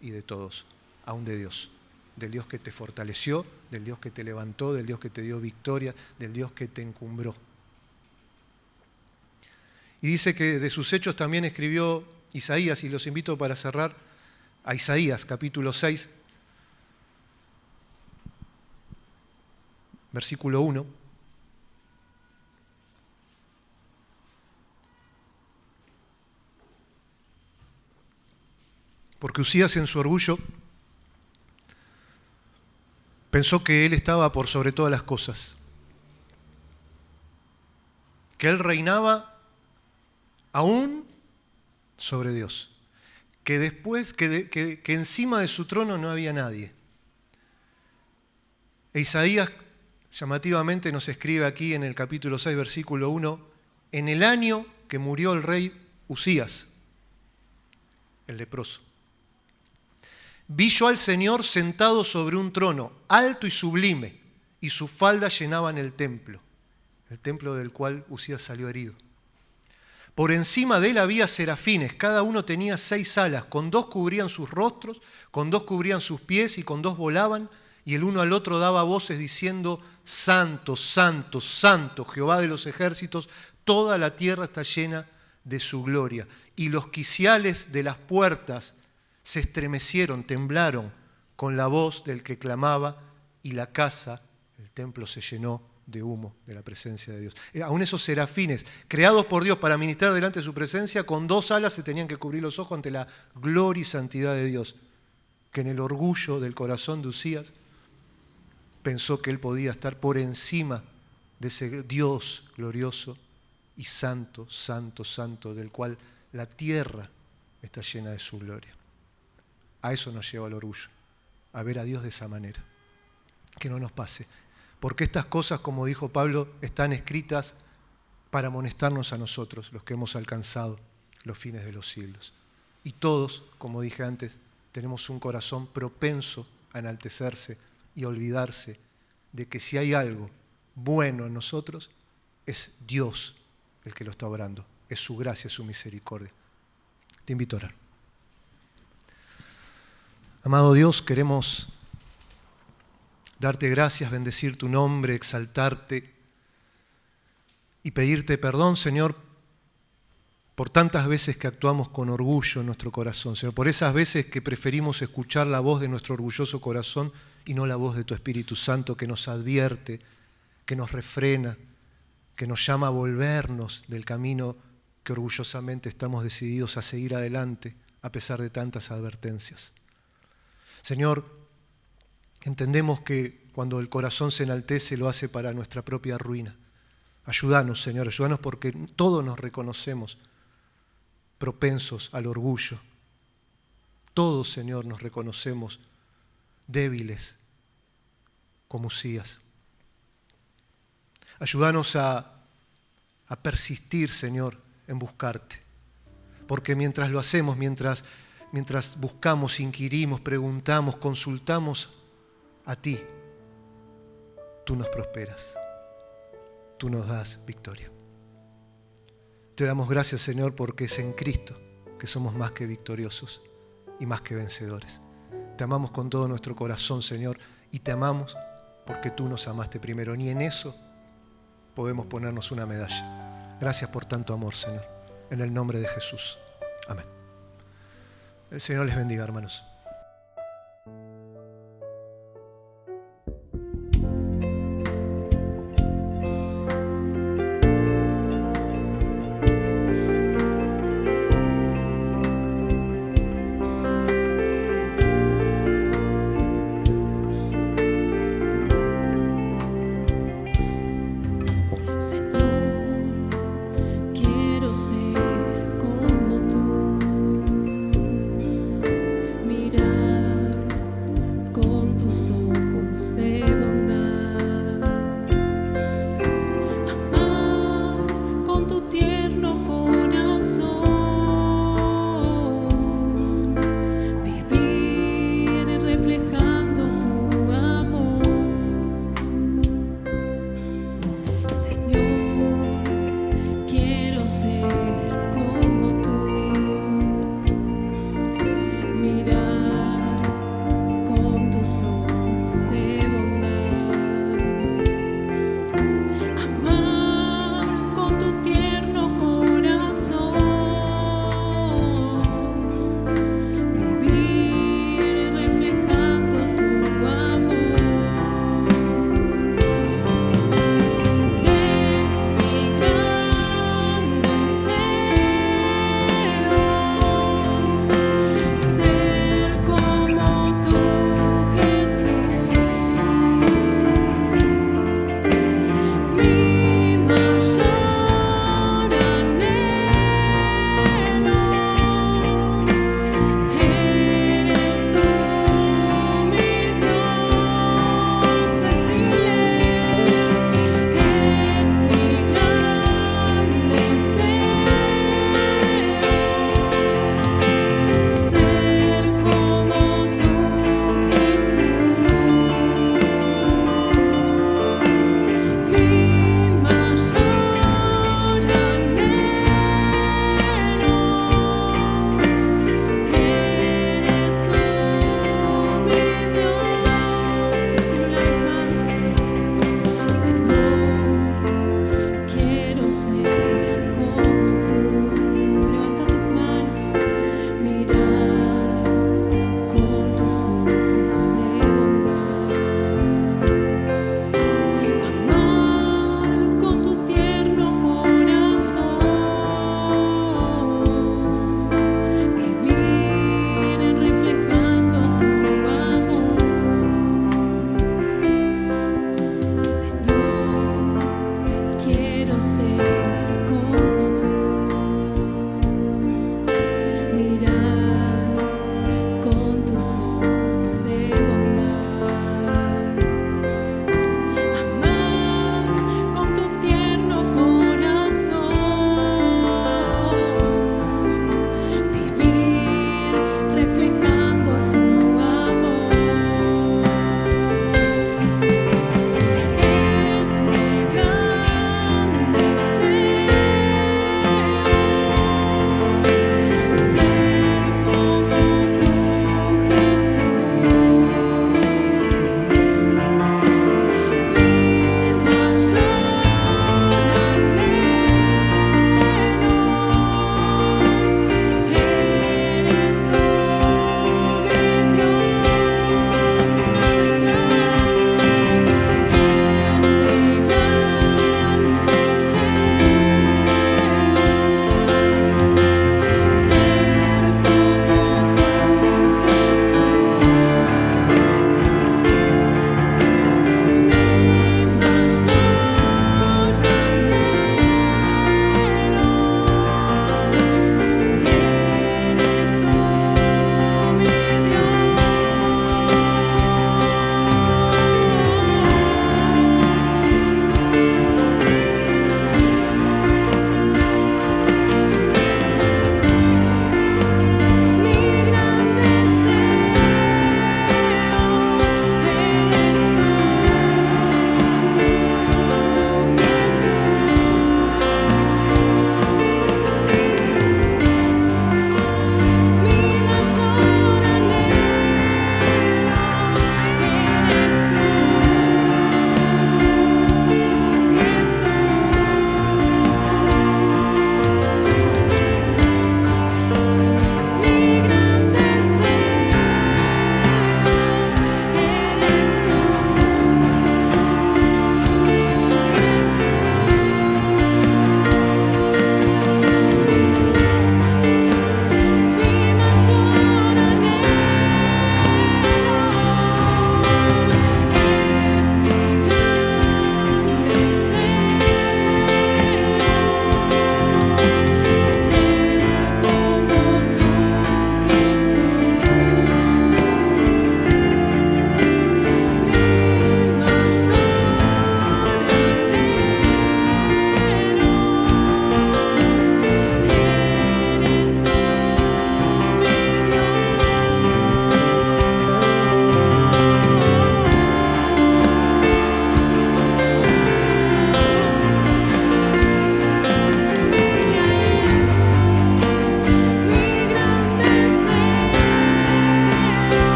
y de todos, aún de Dios. Del Dios que te fortaleció, del Dios que te levantó, del Dios que te dio victoria, del Dios que te encumbró. Y dice que de sus hechos también escribió Isaías, y los invito para cerrar a Isaías, capítulo 6, versículo 1. Porque Usías en su orgullo pensó que él estaba por sobre todas las cosas, que él reinaba aún sobre Dios, que después, que encima de su trono no había nadie. E Isaías llamativamente nos escribe aquí en el capítulo 6, versículo 1, en el año que murió el rey Usías, el leproso. Vi yo al Señor sentado sobre un trono, alto y sublime, y sus faldas llenaban el templo del cual Usías salió herido. Por encima de él había serafines, cada uno tenía 6 alas, con 2 cubrían sus rostros, con 2 cubrían sus pies y con 2 volaban, y el uno al otro daba voces diciendo, Santo, Santo, Santo, Jehová de los ejércitos, toda la tierra está llena de su gloria. Y los quiciales de las puertas se estremecieron, temblaron con la voz del que clamaba, y la casa, el templo, se llenó de humo de la presencia de Dios. Aún esos serafines, creados por Dios para ministrar delante de su presencia, con 2 alas se tenían que cubrir los ojos ante la gloria y santidad de Dios, que en el orgullo del corazón de Usías pensó que él podía estar por encima de ese Dios glorioso y santo, santo, santo, del cual la tierra está llena de su gloria. A eso nos lleva el orgullo, a ver a Dios de esa manera. Que no nos pase. Porque estas cosas, como dijo Pablo, están escritas para amonestarnos a nosotros, los que hemos alcanzado los fines de los siglos. Y todos, como dije antes, tenemos un corazón propenso a enaltecerse y olvidarse de que si hay algo bueno en nosotros, es Dios el que lo está obrando, es su gracia, su misericordia. Te invito a orar. Amado Dios, queremos darte gracias, bendecir tu nombre, exaltarte y pedirte perdón, Señor, por tantas veces que actuamos con orgullo en nuestro corazón, Señor, por esas veces que preferimos escuchar la voz de nuestro orgulloso corazón y no la voz de tu Espíritu Santo que nos advierte, que nos refrena, que nos llama a volvernos del camino que orgullosamente estamos decididos a seguir adelante a pesar de tantas advertencias. Señor, entendemos que cuando el corazón se enaltece lo hace para nuestra propia ruina. Ayúdanos, Señor, ayúdanos porque todos nos reconocemos propensos al orgullo. Todos, Señor, nos reconocemos débiles como Usías. Ayúdanos a persistir, Señor, en buscarte. Porque mientras lo hacemos, mientras buscamos, inquirimos, preguntamos, consultamos a ti, tú nos prosperas. Tú nos das victoria. Te damos gracias, Señor, porque es en Cristo que somos más que victoriosos y más que vencedores. Te amamos con todo nuestro corazón, Señor, y te amamos porque tú nos amaste primero. Ni en eso podemos ponernos una medalla. Gracias por tanto amor, Señor. En el nombre de Jesús. Amén. El Señor les bendiga, hermanos.